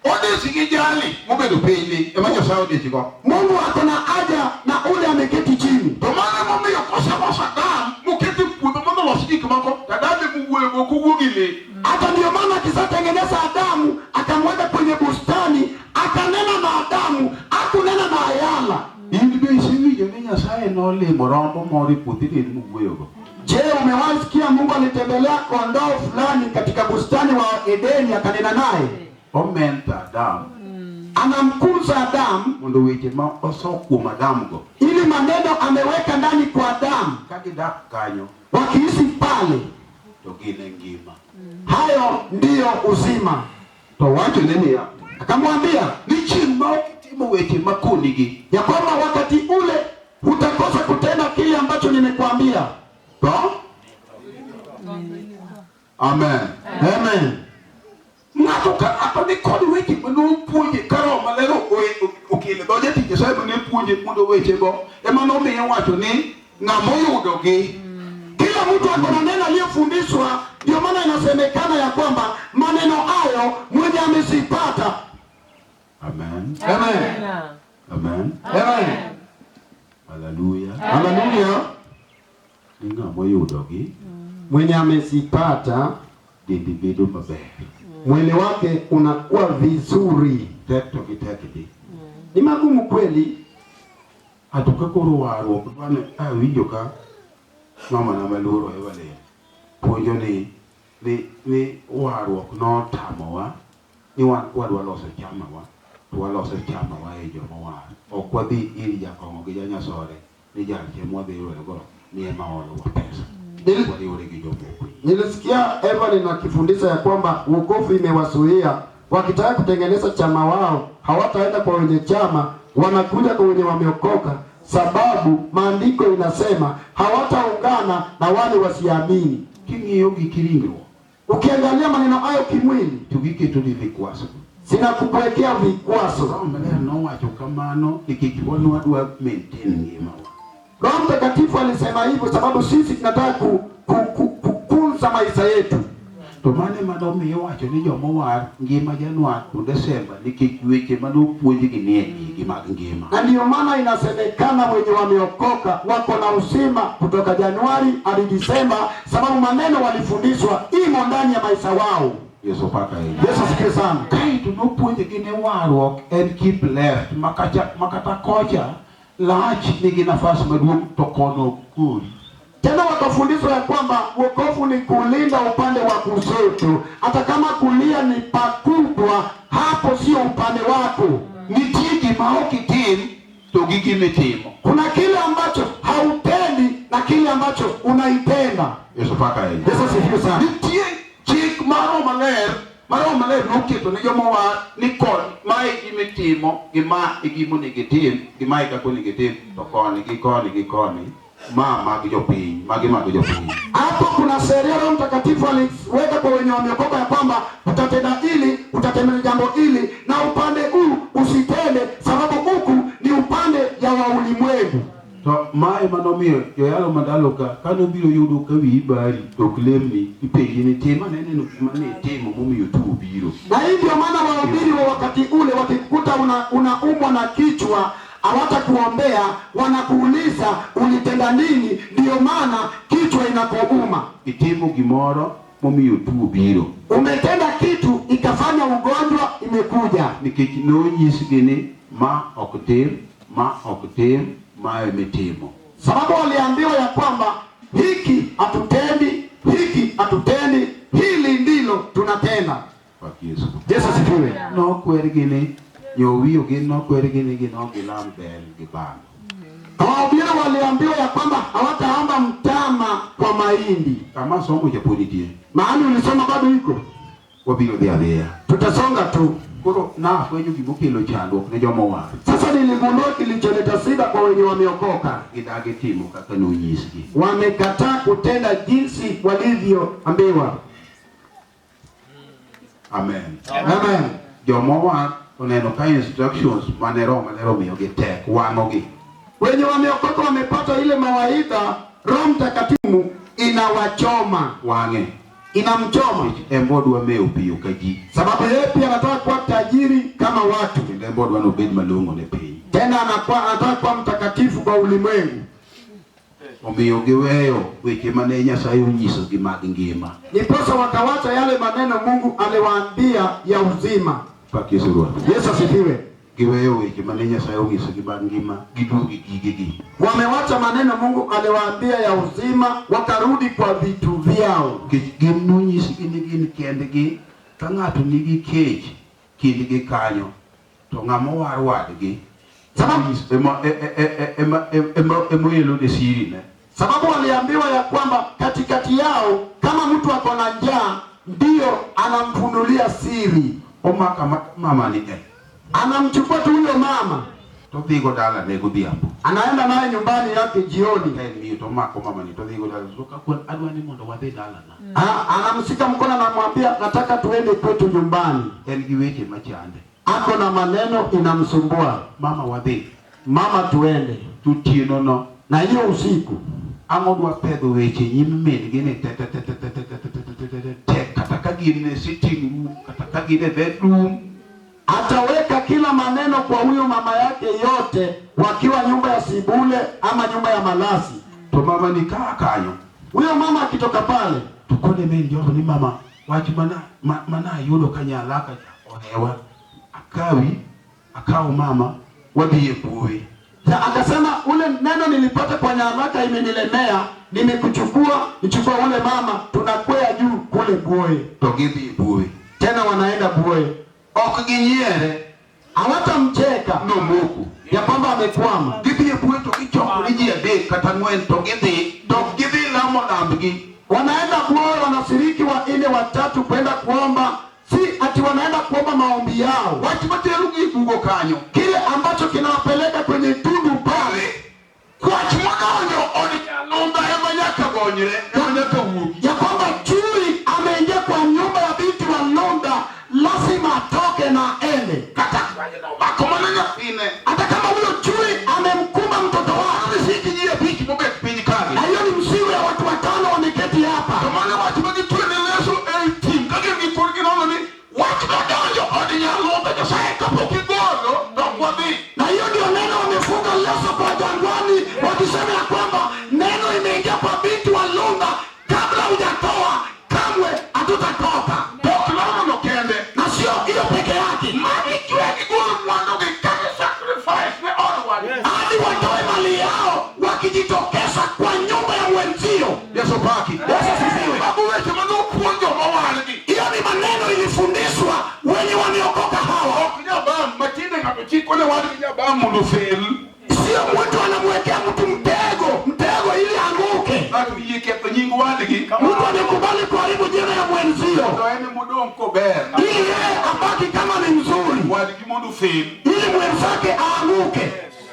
Odich gijali mubedo pili ema Nyasaye Odich go. Mungu ako na haja na ule ameketi chini. Tomana mami yokosa dam muketi pudo mono wasiki mako tadame muwe mokugugile. Hata ndio maana akisatengeneza Adamu akamweka kwenye bustani, akanena na Adamu, akunena na Ayala. Indibe isiwi jone Nyasaye no le morombo mori putiri muwe go. Je, umewahi sikia Mungu alitembelea kondoo fulani katika bustani wa Edeni akanena naye? Omenta Adam. Anamkuza Adamu Mundo weche ma osoku madam go. ili maneno ameweka ndani kwa Adamu. Kagidak kanyo Wakiishi pale, to gine ngima. hayo ndiyo uzima. To wacho nini ya? Akamwambia Ni chima okitimo weche makunigi. ya kwamba wakati ule utakosa kutenda kile ambacho nimekuambia. To? Amen. Amen. Ngato ka ato ni kodi weche mano puonje karo malero okele doje ti Nyasaye mane puonje mondo weche go ema no miyo wacho ni ng'amo yudo gi. Kila mtu ako na neno aliyofundishwa, ndio maana inasemekana ya kwamba maneno hayo mwenye amesipata. Amen. Amen. Amen. Amen. Hallelujah. Haleluya. Ni ng'amo yudo gi Mwenye amesipata, dindi bedo maber. mwili wake unakuwa vizuri. Tekto gi tekdi. Ni magumu kweli. Atuka koro waro bane winjo ka mama na maluro e wale. Puonjo ni waro no tamowa ni wadwa loso chama wa. Waloso chama wa e joma war. Okwadhi iri jakongo gi janyasore ni jalche mwadhi go ni ema olo wa pesa. Nilisikia Evelyn akifundisha ya kwamba wokovu imewazuia, wakitaka kutengeneza chama wao hawataenda kwa wenye chama, wanakuja kwa wenye wameokoka, sababu maandiko inasema hawataungana na wale wasiamini. Kingiyo gikiringro. Ukiangalia maneno hayo kimwili, Tugiketo ni vikwaso. sina kukuwekea vikwaso. Mbele no wacho kamano nikichwano wadwa maintain ngima. Roho Mtakatifu alisema hivyo sababu sisi tunataka kukunza maisha yetu. Tomane madomi yo wacho ni jomo war ngima Januari to Desemba nikichweche mano puonji gi nieni gi mag ngima. Na ndio maana inasemekana wenye wameokoka wako na uzima kutoka Januari hadi Disemba, sababu maneno walifundishwa imo ndani ya maisha wao. Yesu paka yeye. Yesu asifiwe sana. Kai to no puonji gi ne warok and keep left makata kocha lach nigi nafasi maduong' to kono kuri. Tena wakafundishwa ya kwamba wokovu ni kulinda upande wa kushoto, hata kama kulia ni pakubwa, hapo sio upande wako. Nitie gima okitim to gi gimitimo. Kuna kile ambacho haupendi na kile ambacho unaipenda. Yesu paka yeye. Yesu asifiwe sana. Nitie chik maro maler noketo ne jomo war ni kon mai gimitimo gima igimo ni gitim gima ikako ni gitim to koni mag jopiny mag jopiny. Hapo kuna sheria Roho Mtakatifu aliweka kwa wenye wameokoka ya kwamba utatenda hili, utatenda jambo hili na upande huu usitende, sababu huku ni upande ya wa ulimwengu. To mae manomio joyalo mandalo kano biro yudo ka wi bari doklemni ipenji ni tema nene mane temo momiyo tu biro. Na hivyo maana wahubiri wa wakati ule wakikuta unaumwa na kichwa hawatakuombea, wanakuuliza ulitenda nini, ndio maana kichwa inakuuma. Itemo Gimoro momiyo tu biro. Umetenda kitu ikafanya ugonjwa imekuja. Nikech nonyisgi ma okutim ma emetimo. Sababu waliambiwa ya kwamba hiki hatutendi, hili ndilo tunatenda. Yesu. Yesu asifiwe. No kwergini nyowiyo gino kwergini gino gilam bel gibano. Wahubiri waliambiwa ya kwamba hawataomba mtama kwa mahindi. Kama somo cha politie. Mahali ulisoma bado iko. Wabiro dia. Tutasonga tu. Kuro na kwenye gibukilo chando ne jomo wa. Sasa niligundua kilicholeta shida kwa wenye wameokoka. Gidage timo kaka nonyisgi. Wamekataa kutenda jinsi walivyoambiwa. Amen. Amen. Jomo wa oneno ka instructions manero miyo gitek wangogi. Wenye wameokoka wamepata ile mawaidha, Roho Mtakatifu inawachoma. Wange. Inamchoma. Embodwa meo piyo kaji. Sababu yeye pia anataka kuwa tajiri kama watu. Embodwa no bed malongo ne piny. Tena anataka kuwa mtakatifu kwa ulimwengu. Omiyo giweyo weche mane Nyasaye onyisogi mag ngima. Niposa wakawacha yale maneno Mungu aliwaambia ya uzima. Pakisuru. Yesu asifiwe. Giweyo weche mane Nyasaye onyisogi mag ngima gidugi gigegi. Wamewacha maneno Mungu aliwaambia ya uzima, wakarudi kwa vitu vyao. Gin nonyisgi ni gin kendgi ka ng'ato nigi kech kindgi kanyo to ng'amo war wadgi. Sababu emo de siri ne. Sababu waliambiwa ya kwamba katikati yao kama mtu ako na njaa ndio anamfunulia siri. Omaka mama ni Anamchukua tu huyo mama. To dhigo dala ne godhiambo. Anaenda naye nyumbani yake jioni. Miyo to mako mama ni to dhigo dala. So kakwan adwa ni mondo wadhi dala na. Anamshika mkono na kumwambia nataka tuende kwetu nyumbani. En gi weche machande. Ako na maneno inamsumbua. Mama wadhi. Mama tuende. Tutieno no. Na hiyo usiku. Angodwa pedho weche nyim min gine kata ka gine sitting room kata ka gine bedroom. Ataweka kila maneno kwa huyo mama yake yote wakiwa nyumba ya Sibule ama nyumba ya Malasi. To mama ni kanyo. Huyo mama akitoka pale tukone men jogo ni mama wachi mana yudo kanyalaka ohewa akawo mama wadhi epuwe. Akasema ule neno nilipata kwa nyaraka imenilemea, nimekuchukua nichukua ule mama tunakwea juu kule Buoye. To gidhi Buoye. Tena wanaenda Buoye. Ok ginyiere. Hawatamcheka no moku ya kwamba amekwama. Gidhi Buoye to gichoko ni ji adek kata ng'wen to gidhi lamo lambgi. Wanaenda Buoye, wanashiriki wa ile watatu kwenda kuomba. Si ati wanaenda kuomba maombi yao. Watu materu gibugo kanyo. Kile ambacho kinawapeleka kwenye tundu pale. Watu magonyo Odich ema nyaka gonyre. Nyaka wuogi. Ya kwamba chui ameingia kwa nyumba ya binti wa Londa, lazima atoke na ende. Kata makomana nyapine. Hata kama huyo chui amemkuma mtoto wake. Sikijia biki mobek pinyi kage. Na hiyo ni msiwe ya watu watano wameketi hapa. Kamana watu magitue ni leso 18. Kage mikurgi nono ni watu magonyo Odich Nyasaye kapoki gono dokwadhi. Na hiyo ndio neno wamefunga leso kwa jangwani wakisema ya kwamba neno imeingia kwa binti wa Londa, kabla hujatoa kamwe hatutatoka. Toklano no kende. Na sio hiyo peke yake. Mami kiweki guru mwando gikage sacrifice ne onward. Hadi watoe mali yao wakijitokeza kwa nyumba ya wenzio. Yesu paki. Yesu asifiwe. Babu wetu manu kuonjo mawarigi. Hiyo ni maneno ilifundishwa wenye wameokoka hawa. Kinyabam matinde ngapichiko ne wadi kinyabam munufel. Sio mtu anamwekea mtu mtego ili anguke. Atu yike nyingu wadigi. Mtu amekubali kuharibu jina ya mwenzio. Ndo ene mudonko ber. Ili yeye abaki kama ni mzuri. Wadigi munufel. Ili mwenzake aanguke.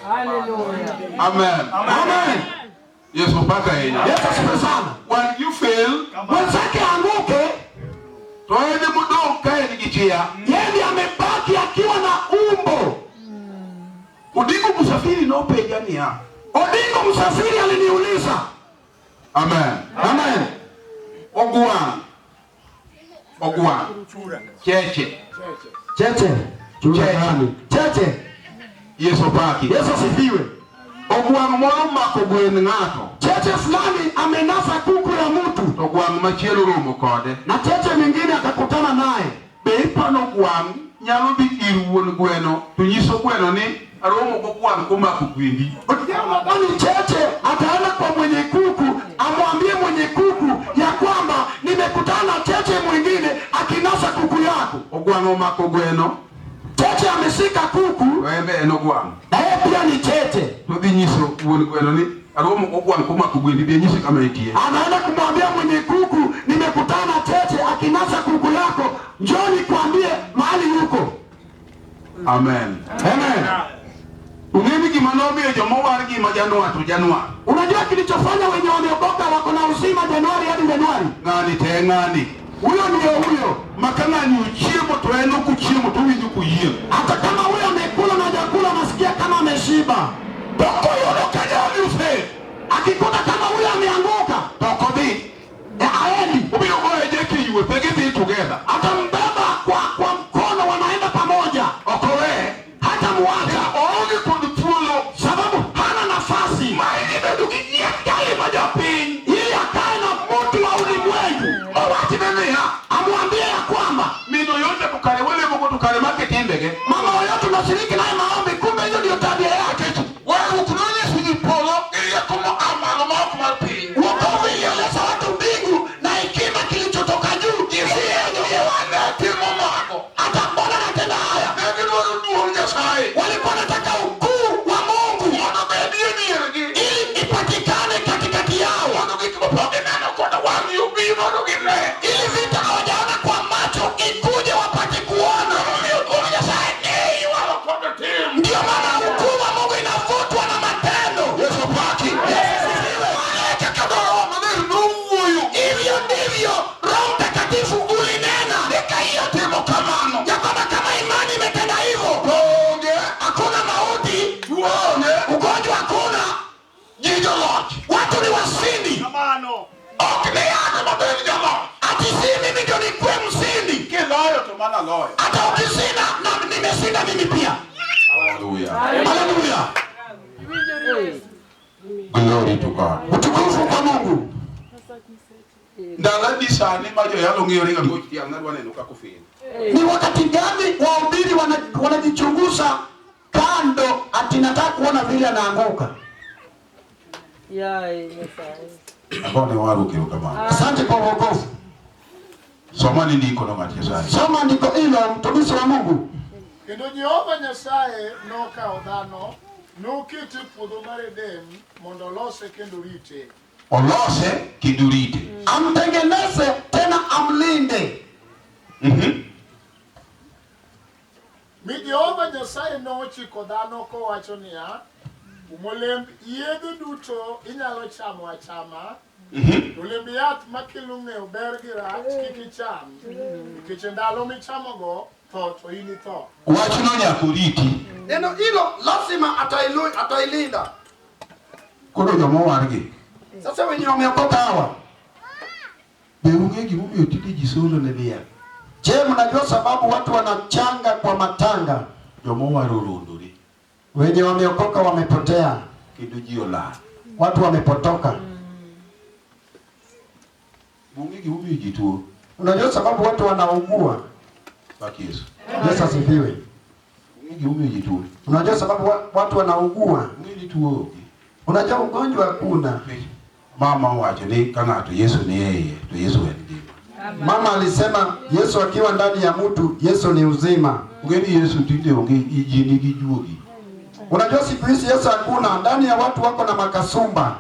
Hallelujah. Amen. Amen. Yesu paka yenya. Yesu asifiwe sana. When you fail, Mwenzake aanguke. to ene mudonka ene gichia. Yeye amebaki akiwa na umbo. Udigo musafiri no pejania. Odingo msafiri aliniuliza. Amen. Amen. Ogwa. Cheche. Cheche. Yesu paki. Yesu sifiwe. Ogwa moro mako gwen ng'ato. Cheche fulani amenasa kuku ya mtu. Ogwa machielo romo kode. Na cheche mwingine akakutana naye. Be ipano gwang nyalo bi ir wuon gweno to nyiso gweno ni aromo go gwang komako gwendi. Oni cheche ataenda kwa mwenye kuku, amwambie mwenye kuku ya kwamba nimekutana cheche mwingine akinasa kuku yako. Ogwang omako gweno. Cheche ameshika kuku. Webe eno gwang. Na yeye pia ni cheche. To bi nyiso wuon gweno ni aromo go gwang komako gwendi be nyiso kama itie. Anaenda kumwambia mwenye kuku nimekutana cheche akinasa kuku yako. Njoo nikwambie mahali yuko. Amen. Amen. Uneni kimanobi jomo wargi majanwa to janwa. Unajua kilichofanya wenye wameokoka wako na uzima Januari hadi Januari? Ngani. Huyo ndio huyo. Makana ni uchiemo to eno kuchiemo to winju kuyie. Hata kama huyo amekula na jakula nasikia kama ameshiba. Toko yodo kanyali use. Akikuta kama huyo ameanguka, Toko bi. Aendi. Ubi yogo ejeki iwe pege be together. Atambeba kwa mkono wanaenda pamoja. Okowe. Hata muacha. Oge kudutulo. Sababu hana nafasi. Maini bedu kinyia kali majapin. Ili akae na mtu wa ulimwengu. Mawati mene ya. Amwambie ya kwamba Mino yote kukare wele mungu tukare market indege. mama Oyoo tunashiriki naye maombi, kumbe hiyo ndio tabia yake. Wewe ukunonye siji polo. Ili kumo amalo mawako marpin. Wokovu ilieleza watu mbingu na hekima kilichotoka juu. Hata mbona natenda haya? Walikuwa wanataka ukuu wa Mungu ili ipatikane katikati yao. Ili vita hawajaona kwa macho ikuje wapate kuona. Ndio maana ukuu wa Mungu inavutwa na matendo. Hivyo ndivyo Roho Mtakatifu ulinena. Ya kwamba kama imani imetenda hivyo, hakuna mauti, ugonjwa hakuna, watu ni wasindi. Ati si mimi ndio nikuwe msindi. Hata ukisinda na nimesinda mimi pia. Hallelujah. Glory to God. Utukufu kwa Mungu. Ndala disani majo yalo ngiyori nga ngochi ya ngarwa neno kakufini. Ni wakati gani wahubiri wanajichunguza kando ati nataka kuona vile anaanguka? Akone waru kiru kama. Asante kwa wokovu. Soma ni ndiko no Nyasaye. Soma ndiko hilo mtumishi wa Mungu. Kendo Jehova Nyasaye nokao dhano nokete puodho mar Eden mondo olose kendo rite. Olose kidurite. Amtengeneze tena amlinde. Mi Jehova Nyasaye nochiko dhano kowacho niya, olemb yedhe duto inyalo chamo achama. Olemb yath makelo ng'eyo ber gi rach kik icham. Nikech ndalo michamogo tho to in itho. Wachno nyaka riti. Neno hilo lazima atailinda. Koro jomo wargi. Sasa wenye wameokoka hawa, Be unge gimomiyo tinde ji solo ne bia. je, mnajua sababu watu wanachanga kwa matanga? Jomo waro rondori. Wenye wameokoka wamepotea. Kendo ji ola. Watu wamepotoka. Bunge gimomiyo ji tuo. Unajua sababu watu wanaugua? Baki Yesu. Yesu asifiwe. Bunge gimomiyo ji tuo. Unajua sababu watu wanaugua? Bunge ji tuo. Unajua ugonjwa hakuna. Mama wacho ni kana to Yesu ni yeye, to Yesu ndiye. Mama alisema Yesu akiwa ndani ya mtu, Yesu ni uzima. Ungeni Yesu tinde unge ijini gijuogi. Unajua siku hizi Yesu hakuna, ndani ya watu wako na makasumba.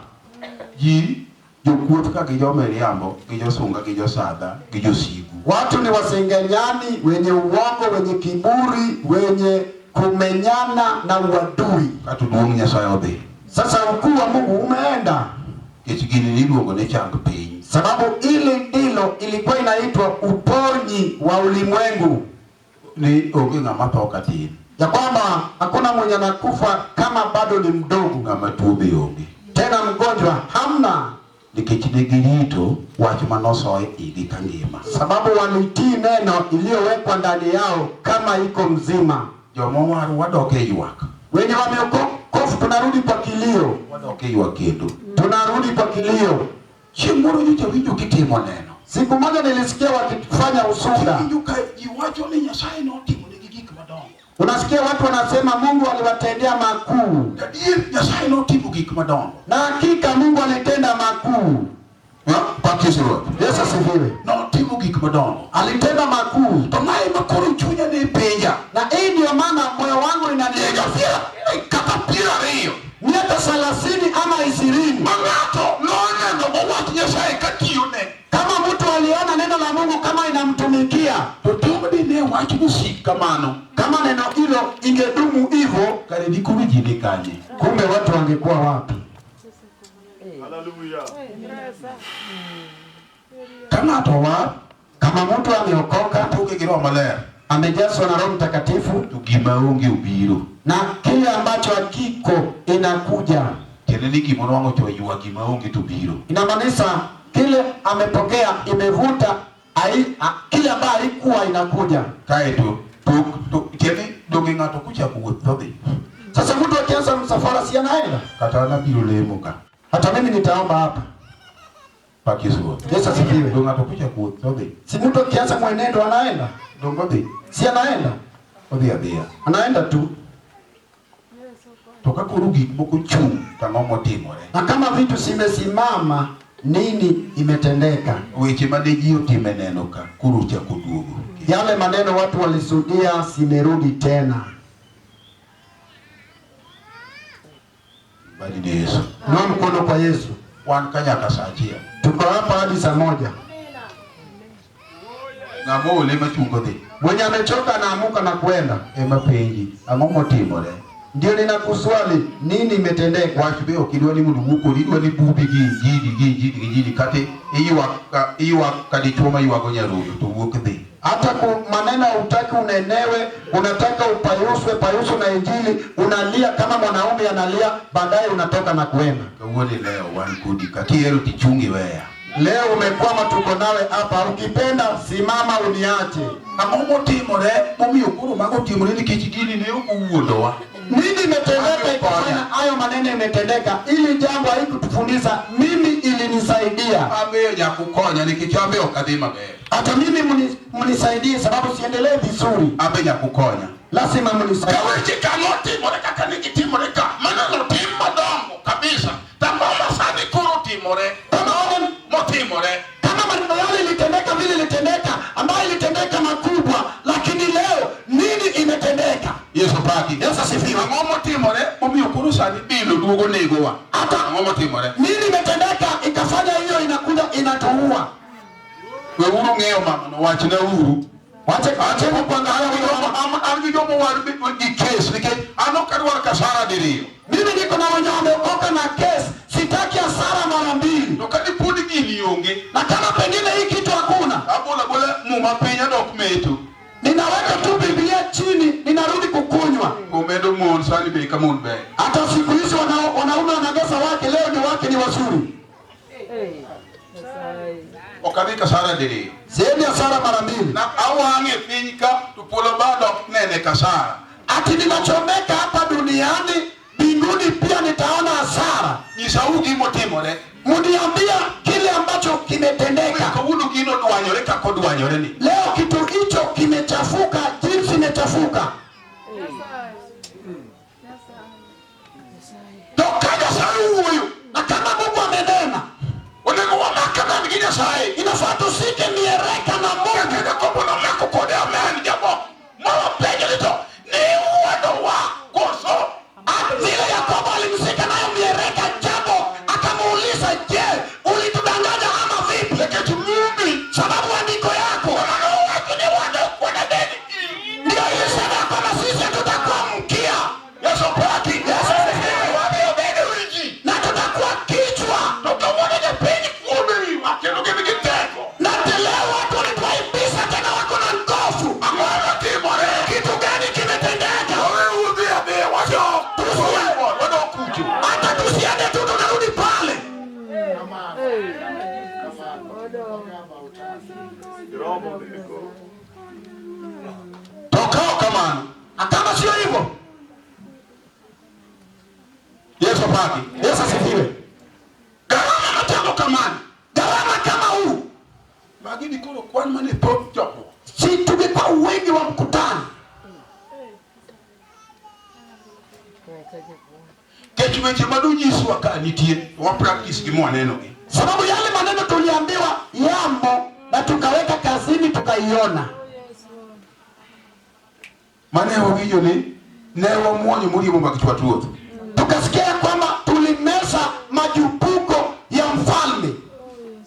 Ji jokuot ka gijomeri yambo, gijosunga, gijosada, gijosigu. Watu ni wasengenyani, wenye uongo, wenye kiburi, wenye kumenyana na uadui. Katuduong Nyasaye odhi. Sasa ukuu wa Mungu umeenda. Kichigini niluongo ne chang piny. Sababu ili ndilo ilikuwa inaitwa uponyi wa ulimwengu. Ni onge ng'ama tho katin. ya kwamba hakuna mwenye anakufa kama bado ni mdogo. Ngama tuo be onge. Tena mgonjwa hamna. Nikichinegirito wach manosoe igi kangima. Sababu walitii neno iliyowekwa ndani yao kama iko mzima. Jomo waru wadoke yuak. Wenye wameokofu tunarudi kwa kilio. Wadoke yuak kendo. Tunarudi kwa kilio. Chimoro yucha winjo kitimo neno. Siku moja nilisikia wakifanya ushuhuda. Iwacho ni Nyasaye notimo negi gik madongo. Unasikia watu wanasema Mungu aliwatendea makuu. Nyasaye notimo gik madongo. Na hakika Mungu alitenda makuu. Pakisro. Yesu asifiwe. Notimo gik madongo. Alitenda makuu. To mai makoro chunya ne penja. Na hii ndio maana moyo wangu inaniega kata pira hiyo. Miaka 30 ama 20. Mangato lona no watu Nyasaye katiyo ne. Kama mtu aliona neno la Mungu kama inamtumikia, tutumbe ne wacho musikamano. Kama neno hilo ingedumu hivyo, kare diko vijine kanye. Kumbe watu wangekuwa wapi? Hallelujah. Kama towa, kama mtu ameokoka, tukigiro maler, amejazwa na Roho Mtakatifu, tugimaonge ubiro. Na kile ambacho hakiko inakuja. Kile ni Gimoro wango choyua gimaonge tubiro. Inamaanisha kile amepokea imevuta kile ambacho haikuwa inakuja. Kaeto kile doge ngato kucha kuwethodhi. Sasa mtu akianza msafara si anaenda? Kata na biro lemoka. Hata mimi nitaomba hapa. Pakisro. Yesu asifiwe. Doge ngato kucha kuwethodhi. Si mtu akianza mwenendo anaenda? Dongodhi. Si anaenda? Odhiadhia. Anaenda tu. Toka kurugi moko chung tangomo timore. Na kama vitu simesimama, nini imetendeka? Weche madeji otime neno ka kurucha kuduogo. Yale maneno watu walisudia simerudi tena. Bali ni Yesu. Nua mkono kwa Yesu. Wan kanyaka sajia. Tuko hapa hadi saa 1. Ngamo ole machungodhi. Mwenye amechoka anaamuka na kwenda. Ema penji. Angomo timore. Ndio ninakuswali, nini imetendeka? Wachibe okidwa ni mundu muko lidwa ni bubi giji kate iwa kadichoma iwa gonya rudu to wuok dhi. Hata maneno utaki unenewe, unataka payuswe na injili, unalia kama mwanaume analia, baadaye unatoka na kuenda. Kawole leo wan kudi katiero tichungi weya. Leo umekwama, tuko nawe hapa, ukipenda simama uniache. Angomo timore, mumi ukuru mago timore ni kichigini ni ukuuondoa. Nini imetendeka ikafanya hayo maneno imetendeka? Ili jambo haikutufundisha, mimi ilinisaidia. Abe ya kukonya nikichambe okadhima be. Hata mimi mnisaidie sababu siendelee vizuri. Abe ya kukonya. Lazima mnisaidie. Kaweje kanoti kaka nikitimore ka. Maneno timba dongo kabisa. Tamama sani kuru timore. Tamama motimore. Kama maneno yale ilitendeka vile ilitendeka, ambayo ilitendeka makubwa, lakini leo nini imetendeka? Yesu paki. Yesu asifiwe. Ngomo timore, mumi ukuru sani bilo duogo negowa. Hata ngomo timore. Nini imetendeka ikafanya hiyo inakuja inatuua? Wewe ngeo mama no wachi na uru. Wache kuangalia jomo warbi di case nike ano karwa kasara dirio. Mimi niko na wenye wameokoka na case, sitaki hasara mara mbili. To kadi pudi gini yonge. Na kama pengine hii kitu hakuna, abola muma penya dokumentu. Ninaweka tu Biblia chini, ninarudi kukunywa. Umedo mon sali be kamun be. Hata siku hizi wanaume wanagesa wake, leo ni wake ni wazuri. Okadika sara diri. Zaidi ya sara mara mbili. Na awange pinyika tupola bado nene kasara. Ati ninachomeka hapa duniani, mbinguni pia nitaona hasara. Nisaugi motimore. Muniambia kile ambacho kimetendeka. Kaudu kino duanyore kako duanyore ni. Leo kitu hicho kimechafuka, jinsi imechafuka. Tokaja salu huyu. Na kama Mungu amenena, unengo wamakana mgine sae. inafaa tusike miereka na Mungu. Kena komo na meko kode ameni jabo. Mama peje lito. Ni uwado wa koso. Vile Yakobo alimsika nayo miereka jabo, akamuuliza, je, ulitudanganya ama vipi? Leketu mumi. Sababu andiko yako. Ndio ilisema kwamba sisi tutakuwa mkia. Yesu paki. Yesu na tutakuwa kichwa. Na leo watu walituaibisha tena wako na ngofu. Kitu gani kimetendeka? Tokao kama akama sio hivyo. Yesu paki. Yesu asifiwe. Gharama nataka kama. Gharama kama huu. Magini kolo kwani mane top jopo. Si tungekuwa wengi wa mkutano. Kechumeche madunyisi wakanitie wa practice kimwaneno. Sababu yale maneno tuliambiwa yamo na tukaweka kazini tukaiona. Maneno hiyo ni newa mwonyo mulimo makichwa tuoto. Tukasikia kwamba tulimesa majupuko ya mfalme.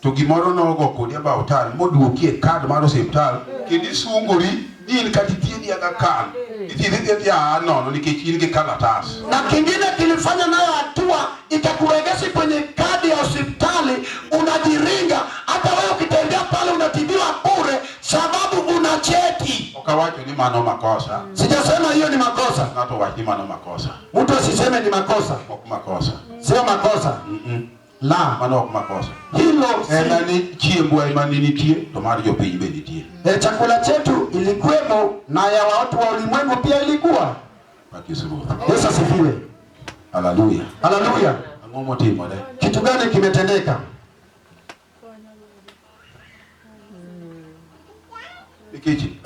Tugimoro na ogo kodi aba hotel moduokie card maro hospital kidi sunguri ni katitieni ya kan. Itini ya no ni kichini kikalatas. Na kingine kilifanya nayo hatua ikakuregesi kwenye kadi ya hospitali unajiringa hata wewe ukitembea pale unatibiwa bure sababu una cheti. Ukawacho ni mano makosa. Sijasema hiyo ni makosa. Nato wachi mano makosa. Mtu asiseme ni makosa. Makosa. Sio makosa. La mano makosa. Hilo na ni chiembwa imani nitie tomari jo pei benitie. Chakula chetu ilikuwemo na ya watu wa ulimwengu pia ilikuwa. Pakisuru. Yesu asifiwe. Haleluya. Haleluya. Ngomo timo de. Kitu gani kimetendeka? Ikichi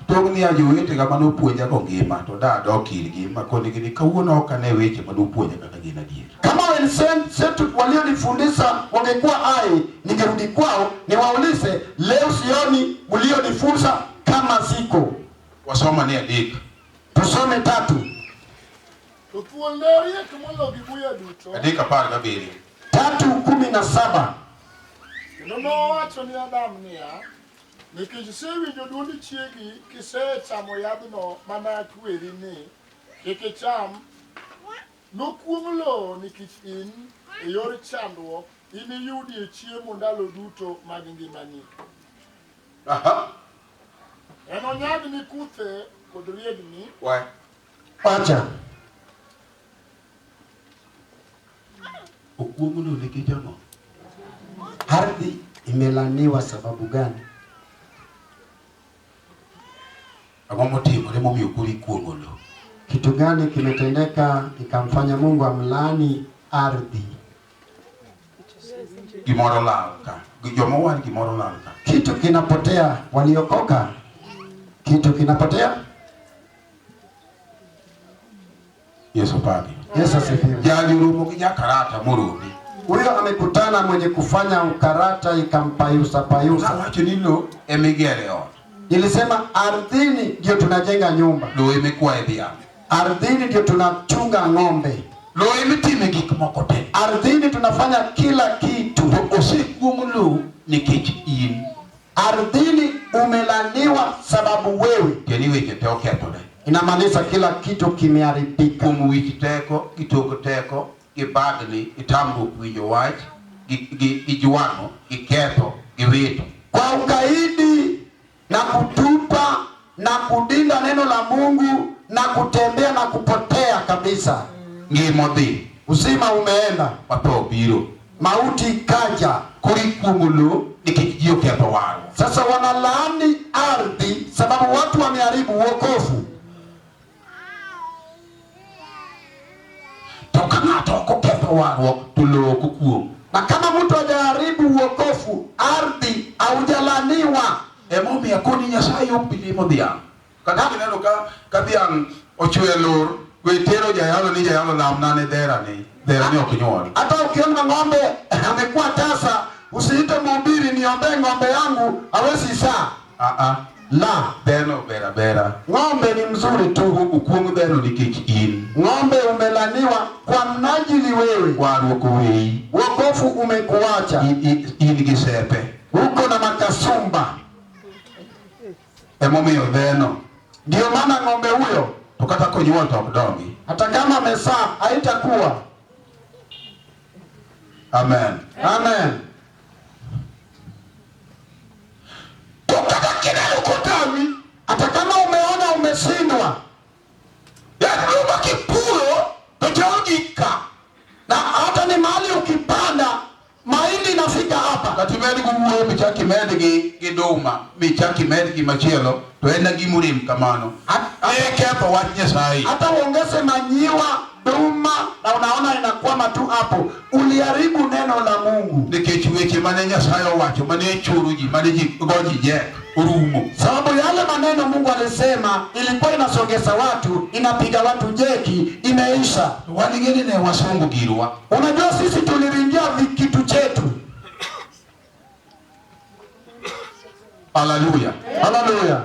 togni ajuite kama no puonja ko ngima to da dokiri gima koni gini kawuono kane weche madu puonja kaka gina dier. Kama wenzetu walionifundisha wangekuwa hai ningerudi kwao niwaulize leo sioni mlionifunza kama ziko. Wasoma ni adika. Tusome 3. Tutuondoe kama Biblia duto. Adika pale kabili. 3:17. Ndio wacho ni Adam nia. Nikisewi jodundi chiegi kise chamo yadno mana kweri ni ikicham no kuomlo nikichin e yor chandwo ini yudi e chiemo ndalo duto mag ngimani. Aha. Eno nyadi ni kuthe kod riedni. Why? Acha. Okuomlo nikichamo. Ardhi imelaniwa sababu gani? Kitu gani kimetendeka ikamfanya Mungu amlaani ardhi? Gimoro lalka. Gimoro lalka. Kitu kinapotea waliokoka. Kitu kinapotea. Yesu pali. Yesu asifiwe. Jali urumo kija karata murudi. Huyo amekutana mwenye kufanya ukarata ikampayusa payusa. Wacho nilo emigere on. Nilisema ardhini ndio tunajenga nyumba. Lo imekuwa ebia. Ardhini ndio tunachunga ng'ombe. Lo imetime gik moko te. Ardhini tunafanya kila kitu. Osekuomlo nikech in. Ardhini umelaniwa sababu wewe. Jeni weche te okethore. Inamaanisha kila kitu kimeharibika. Kuom wich teko, gitok teko, gibagni, itamruok winjo wach, gijuano, giketho, giwito. Kwa ukaidi na kutupa na kudinda neno la Mungu na kutembea na kupotea kabisa. Ngimodhi. Uzima umeenda. Wato biro. Mauti kaja. Kurikuumulo nikijio kepa wao. Sasa wanalaani ardhi sababu watu wameharibu wokovu. Tokana toko kepa wao tulo kukuo. Na kama mtu hajaharibu wokovu, ardhi haujalaniwa. Emomi akoni Nyasaye opilimo dhiang. Kada kineno ka dhiang ochwe lor, wetero jayalo ni jayalo lamnane dhera ni oknyuol. Hata ukiona ng'ombe amekuwa tasa, usiite mhubiri niombe ng'ombe yangu hawezi saa. La, Dhano bera. Ng'ombe ni mzuri tu. Ukuongo dhano nikech in. Ng'ombe umelaniwa kwa mnajili wewe. Waruoko wei. Wokovu umekuacha. In gisepe. Uko na makasumba. Emomiyo dhano. Ndio maana ng'ombe huyo Tukata konyuol to okdongi. hata kama amesaa haitakuwa. Amen. Amen. Tukata kinelo kotami. Hata kama umeona umeshindwa. Yaruba kipuro tojogika. Na hata ni mahali ukipanda mahindi inafika hapa. Katime med guwe michaki med gi duma michaki med gi machielo to en gimurim kamano ketho wach Nyasaye. Hata uongeze manyiwa duma na unaona inakwama tu hapo, uliharibu neno la Mungu. Nikech weche mane Nyasaye owacho mane churu ji mane ji goji je urumo. Sababu yale maneno Mungu alisema ilikuwa inasogeza watu, inapiga watu jeki, imeisha. Waligeni ne wasungu girwa. Unajua sisi tuliringia kitu chetu. Haleluya. Haleluya.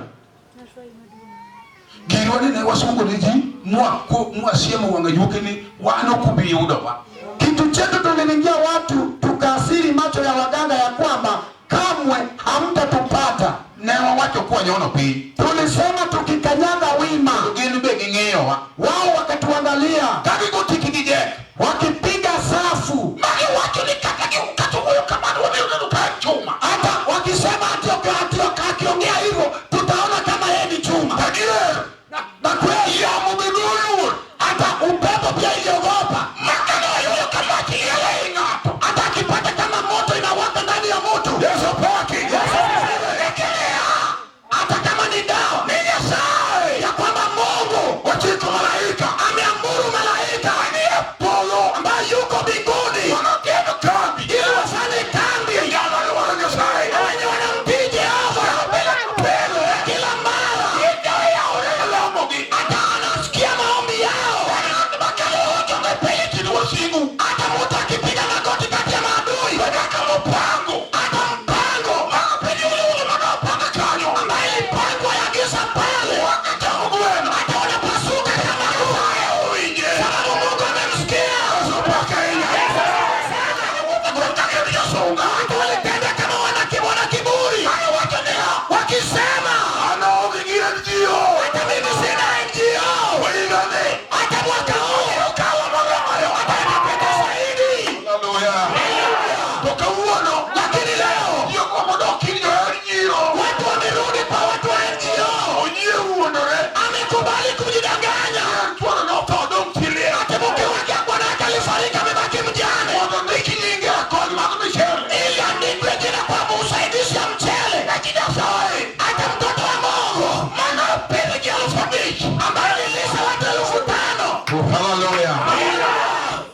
Girwa ne wasungu niji mwa siemu wangajuke ni wano kubiyudawa. Kitu chetu tuliringia watu, tukasiri macho ya waganga ya kwamba kamwe hamtatupata. Newa wacho kuwa nyono pi. Tulisema tukikanyaga wima. Gini begi ngeyo wao wakatuangalia. Kagi kutikidije. Wakipiga safu. Magi wacho ni katagi ukatuhuyo kamani wame chuma. Hata wakisema akiongea hivyo tutaona kama yeye ni chuma. Na kweli ya mubidulu. Hata upepo pia iliogopa. Makana yoyo kamati yele ingato. Hata akipata kama moto inawaka ndani ya moto. Yeso paki. Hata kama ni dawa. Ni Nyasaye. Ya kwamba Mungu wachiko malaika. ameamuru malaika. Ni Apollo. Ambaye yuko mbinguni. Wanakena kambi. Ili wafanye kambi. Yana ni wana Nyasaye. Na wenye wanampige hapa. Pele. Kila mara. Ika ya urela mogi. Hata anasikia maombi yao. Makana yoyo ngepele kini wasingu. Hata mtu akipiga magoti kati ya maadui. Wadaka mpango. Hata mpango. Makapeni ule magapanga kanyo. Ambaye ilipangwa ya giza pale. Wakatamu gwena. Hata unapasuka kama Haya uinje. sababu Mungu amemsikia. Asopaka ina. Wakatake ni yasonga. Watu walitenda kama wana kiburi. Haya watanea. Wakisema Anaogigira njio. hata mimi sina NGO. Waigane. Hata mwaka huu. Ukawa magamayo. Hata inapita zaidi. Haleluya. Toka uono. Lakini leo Ndiyo kwa modoki ndio njio. watu wamerudi kwa watu wa NGO. Onyie uonore. Amekubali kujidanganya. Tuwana na utodo mtilia. Hata mke wake Bwana alifariki amebaki mjane. Wadondiki nyingi akoni magumichele. Ili andikwe jina kwamba usaidizi ya mchele. Lakini Nyasaye. Hata mtoto wa Mungu Mana pele ki alfabeti. ambaye alilisa watu 5,000. Haleluya.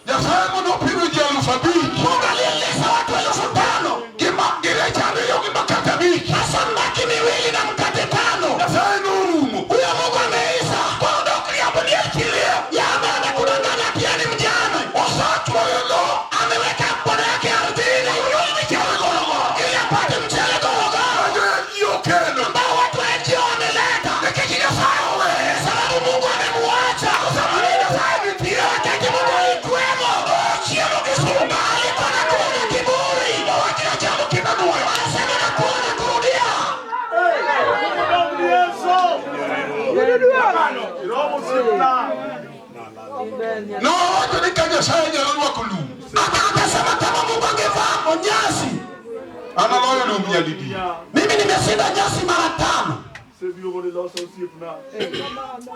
Nyasaye mono piru ji alfabeti. Mungu alilisa watu 5,000. Gima girechane yo gima katabiti. Na samaki 2 na mkate 5. Nyasaye nurumu. Huyo Mungu ameisa. Kwa ndoki ya bodi ya kilia. Yama amekudanganya pia ni mjane. Osatu wa yelo. Ameweka mkono yake ardhini. Ili apate mchele Golgotha. Aje iyo keno. Ambao watu wa NGO wameleta. Nekeji Nyasaye we. Sababu Mungu amemuacha. Kusamani Nyasaye vitia. Wakati Mungu alikuwemo. Chielo kisunga. Alikuwa anakuwa na kiburi. Wakina chalo kinanuwa. Anasema nakuwa na kurudia. No, wajo ni kanya Nyasaye nyalwa kulu. Hata akasema kama Mungu angevaa nyasi. Analoyo lumia didi. Mimi nimeshinda nyasi mara 5.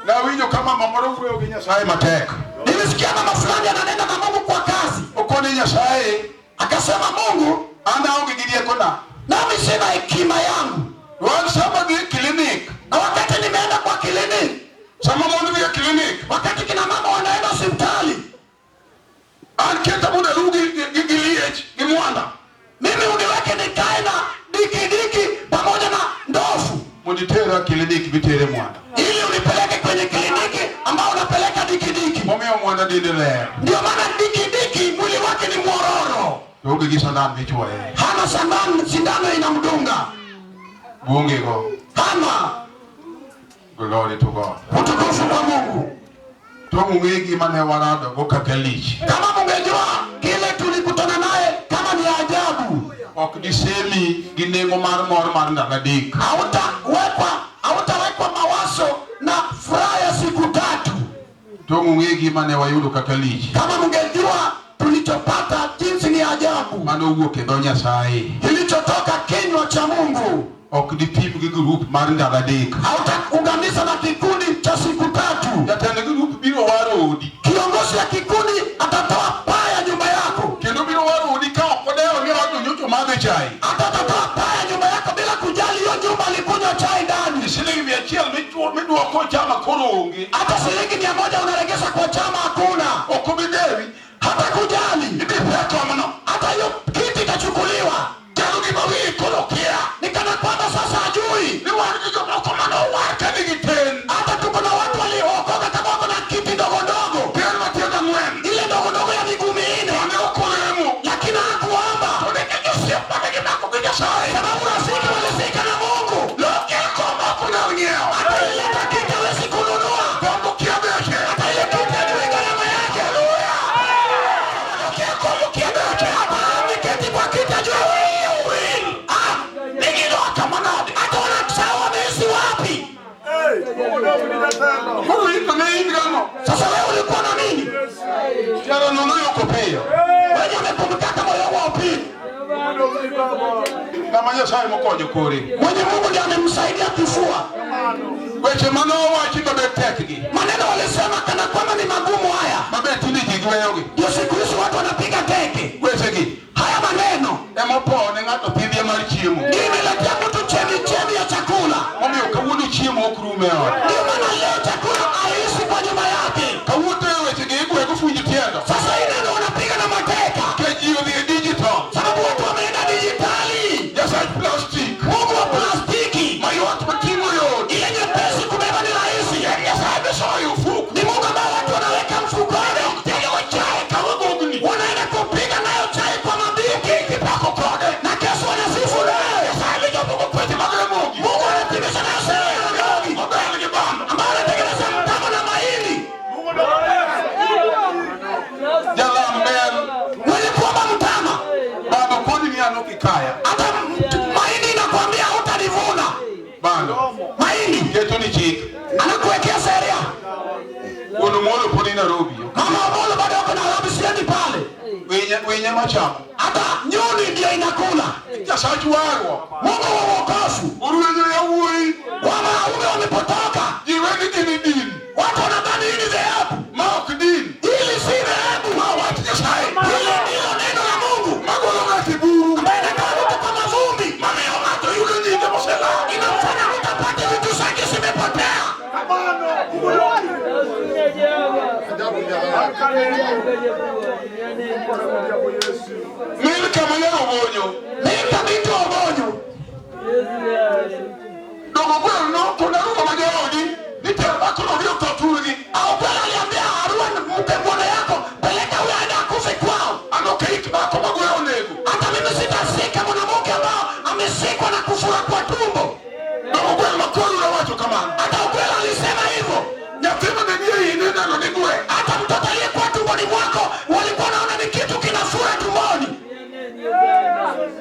Na winyo kama mamoro uwe uge Nyasaye mateka. Nilisikia mama fulani ananena na Mungu kwa kazi. Ukoni Nyasaye. Akasema Mungu, Ana onge gidia kona. nami sina hekima yangu. Wansama di klinik. Na wakati nimeenda kwa kliniki, Sama mondo ya klinik. wakati kina mama wanaenda hospitali, Anketa muda lugi giliech gimwanda. mimi uniweke nikae na diki pamoja na ndofu. Munditera klinik bitere mwanda. Ili unipeleke kwenye kliniki ambao unapeleka diki. Momeo mwanda dindele. Ndio maana diki mwili wake ni mwororo. Uge gisandan bichwa ye. Hana sindano inamdunga. Bunge go. Hana. Glory to God. Utukufu kwa Mungu. Tomu wegi mane warado go kakelich. Kama mungejua kile tulikutana naye kama ni ajabu. Ok disemi ginengo mar ndagadek. Hautawekwa mawazo na furaha ya siku 3. Tomu wegi mane wayudo kakelich. Kama mungejua tulichopata jinsi ni ajabu. Mano wuok e dho Nyasaye. Kilichotoka kinywa cha Mungu. Ok dipim gi group mar ndagadek. Hautaunganisha na kikundi cha siku 3. Jatend group biro waro odi. Kiongozi ya kikundi atatoa paa ya nyumba yako. Kendo biro waro odi ka ok odewo ni wado nyocho madhe chai. Atatoa paya nyumba yako bila kujali hiyo nyumba alikunywa chai ndani. Shilingi 100 midwa kwa chama korongi. Hata shilingi 100 unaregesha kwa chama hakuna. Okubidewi hata kujali. Hata hiyo kiti itachukuliwa. Jarugi bawi korokia. Nikana kwamba sasa ajui. Ni watu komano wake digiten. Hata tuko na watu waliokoka kama kuna kiti ndogo ndogo. Pia matenda mwen. Ile ndogo ndogo ya miguu 4. Wameokolemu. Lakini hakuomba. Sababu rafiki walizika na Mungu. Hata ile kiti hawezi kununua. Hata ile kiti hajui gharama yake. Hata ameketi kwa kiti hajui. Hata wanatusahau wameishi wapi. Sasa wewe ulikuwa na nini? Wenye wamepumzika kama wewe wapi? Kama Nyasaye mkoje kuri. Mwenye Mungu ndiye amemsaidia kifua. Weche manowa chito betekgi. Maneno walisema kana kwamba ni magumu haya. Mabeti ni jigweyogi. Ndio siku hizi watu wanapiga teke. Wechegi. Haya maneno. Emopone ngato pidhia mar chiemo. Ndio inaletea mtu chemi ya chakula. Omiyo kawuono chiemo okrume ot. Ndio maana leo chakula haishi kwa nyumba yake. Kawuono wechegi igwego fuji tiendo. Sasa hii ndio wanapiga na mateka. Kejiyo ni digital. Sababu watu wameenda dijitali. Nyasaye plastic. Mungu wa plastiki. Mayot matimo yot. Ile nyepesi kubeba ni rahisi. Nyasaye besoyo ufuku. Ni Mungu ambao watu wanaweka mfukoni. Chai kawagogni. Wanaenda kupiga nayo chai kwa mabiki. Kipako kode. Na kesho wanasifu nayo. Nyasaye lijobuko kweti magamogi. Mungu anapimisha nayo sera ya mogi. Mabele gibando. Ambao anatengeneza mtama na mahindi. Jalambel. Mwenye kuomba mtama. Baba kodi ni ano kikaya. Hata mahindi inakwambia hutanivuna. Bando. Mahindi. Geto ni chik. Anakuwekea sheria. Unumolo poni Nairobi. Mama Amora bado yuko Nairobi siendi pale. Wenye machamo. Hata nyuni ndio inakula. Nyasaye warwa. Mungu wa wokovu. Uruwenye ya uwe. Wanaume wamepotoka. Jiweni dini. Watu wanadhani hili dhehebu. Maok dini. Hili si dhehebu. Mawati Nyasaye. Hili ndilo neno la Mungu. Magolo ngati buru. Ambaye inakaa mtu kwa mavumbi. Mameo ngato yule nyinde mosela. Inamfanya mtu apate vitu zake zimepotea. Milka mwenye obonyo. Milka vitu obonyo. Dogo kwelu no kunaruwa majeoni. Nitema kuno vio toturi. Au kwela aliambia Harua mpe mwana yako. Peleka huyo aende akufe kwao. Anoke ikibako magweo nego. Hata mimi sitasika mwanamke ambao amesikwa na kufura kwa tumbo. Dogo kwelu makolu na watu kama. Hata ukwela alisema hivyo. Nyatema nenye inena no nigwe. Hata mtoto aliyekuwa tumboni mwako walikuwa naona ni kitu kinafura tumboni.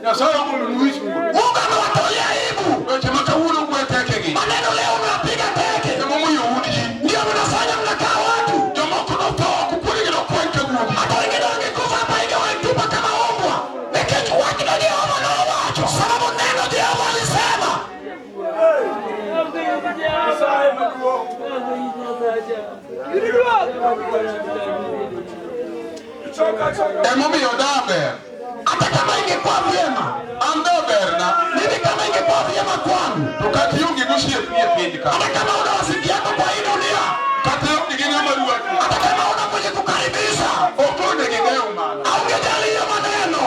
Nyasaye umunuishi Mungu amewatolea aibu. weche makawuno kwetekegi. Maneno leo mnapiga teke. Emo Odich. Ndio mnafanya mnakaa watu. Jomoko no toa kukuligi no kwenke gugu. Hata wengine wangekufa hapa hivi walitupa kama umbwa. Nekechu wakina Jehova na wacho. Sababu neno Jehova alisema. Emo miyo daber. Hata kama ingekuwa vyema. Ando berna. Mimi kama ingekuwa vyema kwangu. Tukati yungi gushie pia pindika. Hata kama una rafiki yako kwa hii dunia. Kati yungi gina maruwa. Hata kama una mwenye kukaribisha. Okone gigeo mana. Haungejali hiyo maneno.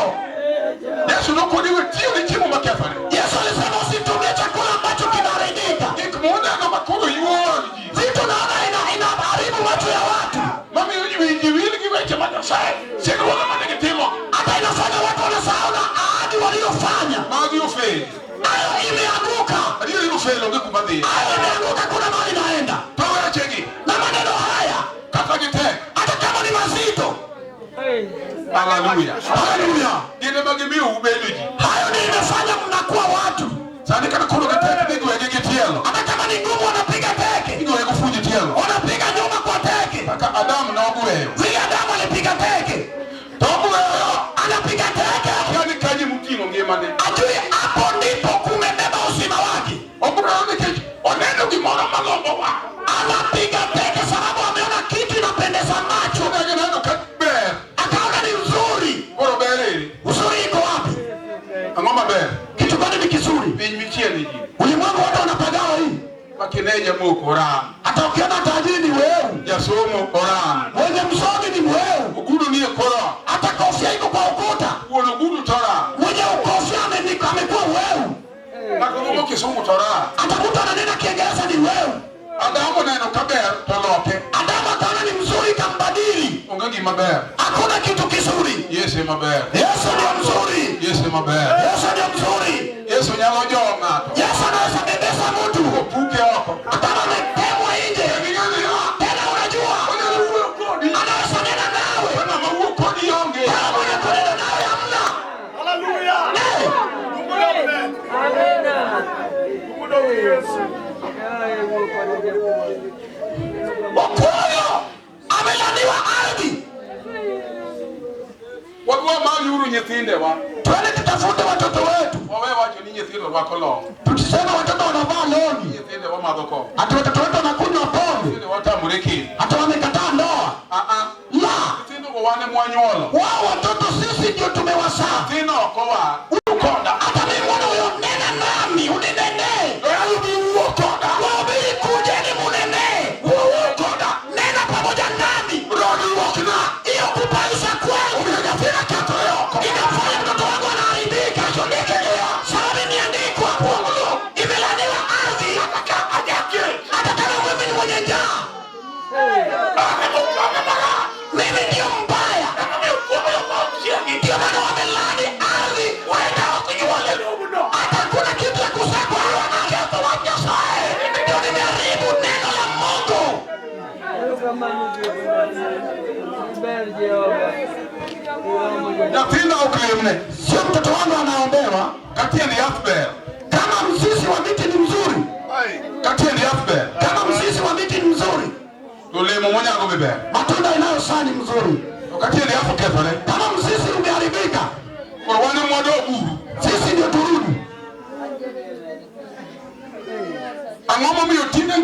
Yesu no kodiwe tiyo ni chimu makefane. Yesu alisema usitumie chakula ambacho kinaharibika. Ikmuona no makuru yuori. Vitu naona inaharibu macho ya watu. Mami uji wili giweche Nyasaye. Sinu wana manegitimo. Hata inafanya watu wanasahau na ahadi waliofanya. Magi ufeli. Hayo imeanguka. Adiyo ufeli onge kubadhi. Hayo imeanguka kuna mahali naenda. Tawara cheki. Na maneno haya. Kafagite. Hata kama ni mazito. Hallelujah. Hallelujah. Gine magimi ubeluji. Hayo ndio imefanya mnakuwa watu. Sani kana kono geteke nigo egege tielo. Hata kama ni ngumu wanapiga teke. Nigo ego fuji tielo. Wanapiga nyuma kwa teke. Kaka Adamu na oguweyo. Vile Adamu alipiga teke. Toguweyo. Anapiga teke. Yani kanyi mukino ngemane. Ajui hapo ndipo kumebeba uzima wake. Oguweyo nikeji. Oneno Gimoro malombo wa. Anapiga teke sababu ameona kitu inapendeza macho. Nege neno kaber. Akaona ni uzuri. Oro bereri. Uzuri iko wapi? Piny michieni ji. Ulimwengu wote wanapagawa hii. Makineja moko oran. Hata ukiona tajiri ni wewe. Jasomo oran. Mwenye msomi ni wewe. Ugudu ni kora. Hata kofia iko kwa ukuta. Uona ugudu tora. Mwenye ukofia amekuwa wewe. Nakumo kisungu tora. Hata mtu ananena Kiingereza ni wewe. Adamu neno kaber toloke. Adamu akaona ni mzuri kambadili. Ongangi maber. Hakuna kitu kizuri. Yesu maber. Yesu ndio mzuri. Yesu maber. Yesu ndio mzuri. Yesu nyalo jonga. Yesu anaweza bebesa mtu. Upuke wako. Kama ametemwa nje. Tena unajua. Anaweza nena nawe. Kama maua kodi yonge. Kama mwenye kunena nawe hamna. Hallelujah. Amina. Okoyo amelaniwa ardhi. Wadwa mali uru nyithinde wa. Twende tutafute watoto wetu. Wawe wacho ni nyithinde wako long. Tutisema watoto wanavaa longi. Nyithinde wa madhoko. Hata watoto wetu wanakunywa pombe. Nyithinde watamuriki. Hata wamekataa ndoa. La. Nyithinde wane mwanyolo. Wao watoto sisi ndio tumewazaa. Nyithinde okowa. Ukonda. Hata mimi mwana huyo nena nami unenene. Rudi uokonda. Wabili kujeni munene. Uokonda. Nena pamoja nami. Rudi uokina. Iyo kupaisha kwangu. Unajafina kato yoko. Inafanya mtoto wangu anaharibika. Shonike leo. Sababu imeandikwa. Imelaniwa ardhi. Hata kama wewe ni mwenye njaa. Mimi ndio mbaya. Ndio maana wamelani ardhi. Waenda wakunyuale. Hata kuna kitu ya kusema. Wanaketa wa Nyasaye. Ndio nimeharibu neno la Mungu. Nyithinde oklemne. Sio mtoto wangu anaombewa. Katie ni afber. Kama mzizi wa miti ni mzuri. Katie ni afber. Kama mzizi wa miti ni mzuri. Tulemo mwanyango bebe. Matunda inayozaa ni mzuri. Katie ni afu kefale. Kama mzizi umeharibika. Kwa wane mwodo buru. Sisi ndio turudi. Angomo miyo tine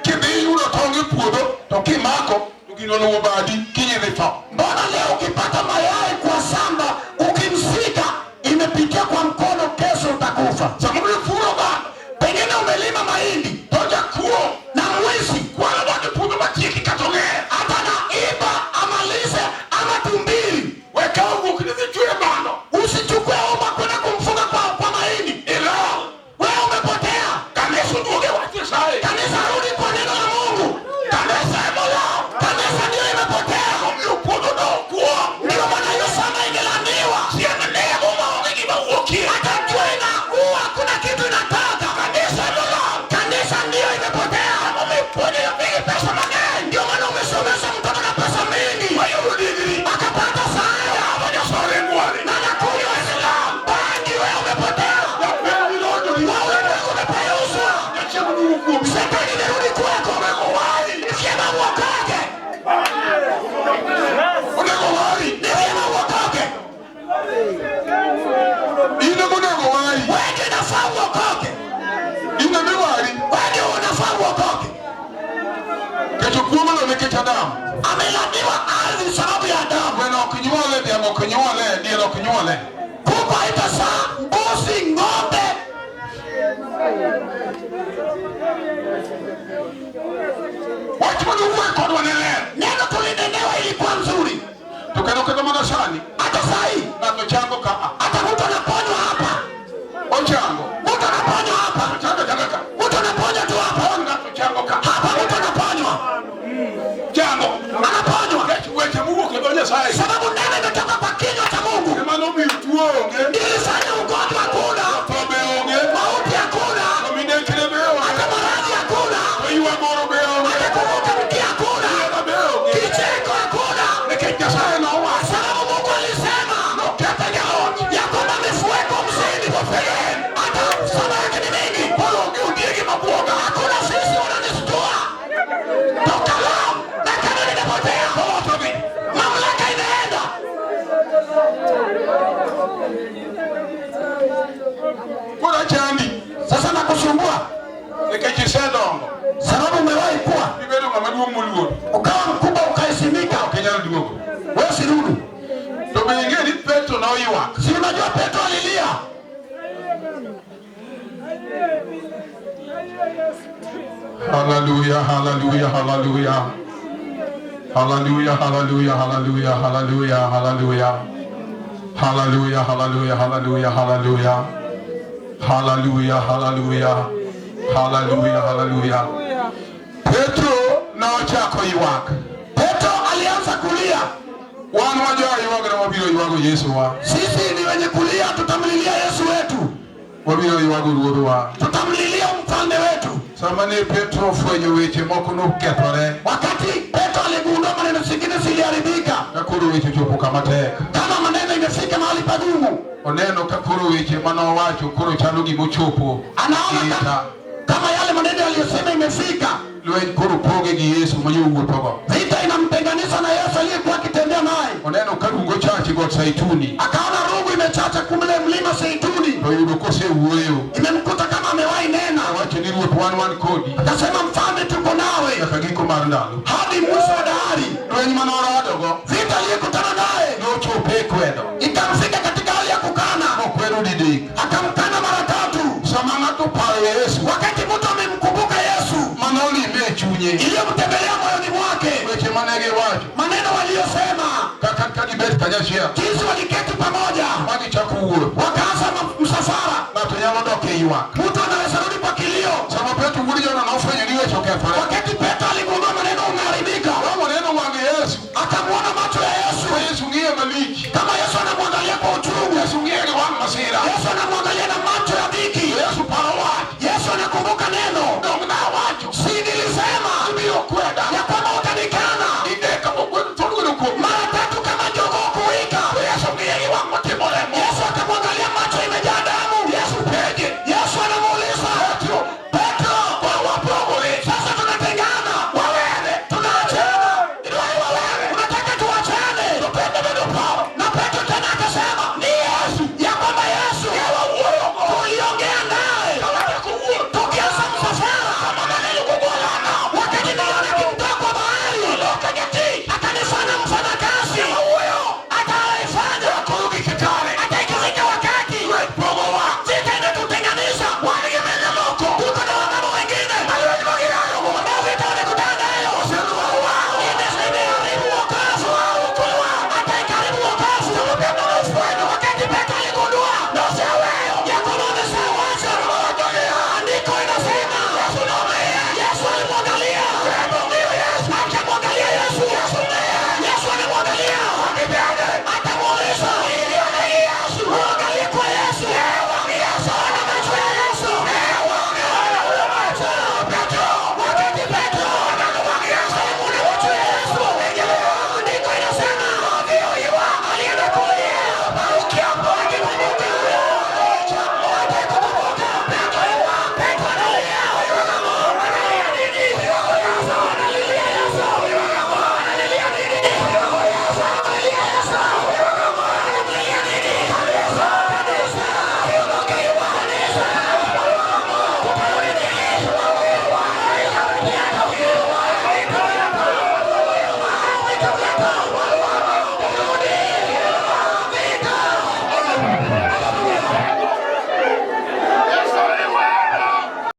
kebe yudo tonge puodo. Toki mako. Tukinono wabadi. Kinye vifa. Mbona leo ukipata mayai kwa samba ukimsika imepitia kwa mkono, kesho utakufa. Sababu ya furo ba. Pengine umelima mahindi Toja kuo. na mwizi Kwa wake puodo machiki katonge. hata na iba amalize ama tumbili. Weka ugu kinizi chue mano. Usichukue uma kwenda kumfunga kwa mahindi. Ila. Wewe umepotea. Kanesu nuge wate sae. Kanisa rudi kwa neno la Mungu. Kanesa emola. Kanisa ndio imepotea. Miyo puodo no kuo. Ndio maana hiyo sana imelaniwa. Siana nea uma wengima uokie. Hata jua inaua, kuna kitu inataka. Kanesa emola. Kanisa ndio imepotea. Umepone ya pigi pesa manene. Ndio maana umesomesha mtoto na pesa mingi. Wayo udigiri. Akapata sana. Waja sore ngwari. Na nakunywa Islam. Bangi wewe umepotea. Ya pendi lodo ni. Wewe umepayuswa. Ya chemu nugu kubi. Shetani imerudi kwako. Uneko wari. Ni vyema uokoke. Uneko wari. Ni vyema uokoke. Ine muneko wari. Wewe ndio unafaa uokoke. Ine mi wari. Wewe ndio unafaa uokoke. Kecho kuoma lo mekecha damu. Amelaniwa ardhi sababu ya damu. Wena okinyuole diya mokinyuole. Diya lokinyuole. Kuku haitazaa mbuzi, ng'ombe. Watu wani uwe kodwa nele. Neno tulinenewa ilikuwa nzuri. Tukeno kendo manashani. Hata sahi. Na tochango ka. Hata mtu anaponywa hapa. Ochango. Mtu anaponywa hapa. Chango changaka. Mtu anaponywa tu hapa. Na tochango ka. Hapa mtu anaponywa. Chango. Anaponywa. Kecho weche mugo kedonya sai. Sababu neno imetoka kwa kinywa cha Mungu. Emano mi utuonge. Ilifanya ugonjwa hakuna. Tobe onge. Mauti hakuna. Nomine kirebe onge. Hata maradhi hakuna. Iwa moro be onge. Hata kuvuka mkia hakuna. Iwa be onge. Kicheko hakuna. Nekecha sai na uwa. Sababu Mungu alisema Noketa nyalot. ya kwamba mifueko mzidi kwa fedha. Hata sama yake ni mingi. Polo onge udiegi mabuoga. Hakuna sisi wananistua. Toka leo na kanuni imepotea. Polo tobi. Mamlaka imeenda. Kuna chandi. Sasa nakusumbua Nekechi sedongo. sababu umewahi kuwa Ibedo ngamaduo muluo. ukawa mkubwa ukaheshimika. Kenyalo duogo. Wewe si rudi. To be ingeni Petro na oyiwak. Si unajua Petro alilia. Hallelujah, hallelujah, hallelujah. Hallelujah, hallelujah, hallelujah, hallelujah, hallelujah. Hallelujah, hallelujah, hallelujah, hallelujah. Hallelujah, hallelujah. Hallelujah, hallelujah. Petro na chako iwak. Petro alianza kulia. Wana wajua iwago na wabilo iwago Yesu wa. Sisi ni wenye kulia, tutamlilia Yesu wetu. Wabilo iwago ruodho wa. Tutamlilia mfalme wetu. Samani Petro fwenye weche moko no ketore. Wakati Petro aligundua maneno zingine ziliharibika. Kakuru weche chopo kama tek. Kama maneno imefika mahali pagumu. Oneno kakuru weche manawacho kuro chalugi mochopo. Anaona kama yale maneno aliyosema imefika. Lwen kuro poge gi Yesu manyugo togo. Vita inamtenganisha na Yesu aliyekuwa akitembea naye. Oneno karungo chachi God Saituni. Akaona rungu imechacha kumle mlima Saituni. Oyoo kose uweyo. Imemkuta kama amewahi nena. Wache ni ruot one kodi. Akasema mfalme tuko nawe. Akagiko marandalo. Hadi mwisho wa dahari. Lwen manora wadogo. Vita aliyekutana naye. No chope kwedo. Ikamfika katika hali ya kukana. Mokwedo didik. Akamkana mara 3. Samama tu pale Yesu. Wakati mtu amemkumbuka Yesu. Manoli mechunye. Iliyomtembelea moyoni mwake. Weche manege wacho. Maneno waliyosema. Kakati bet kanyashia. Jinsi waliketi pamoja. Waki chakuwe. Wakaanza msafara. Na tunyama doke iwa. Mtu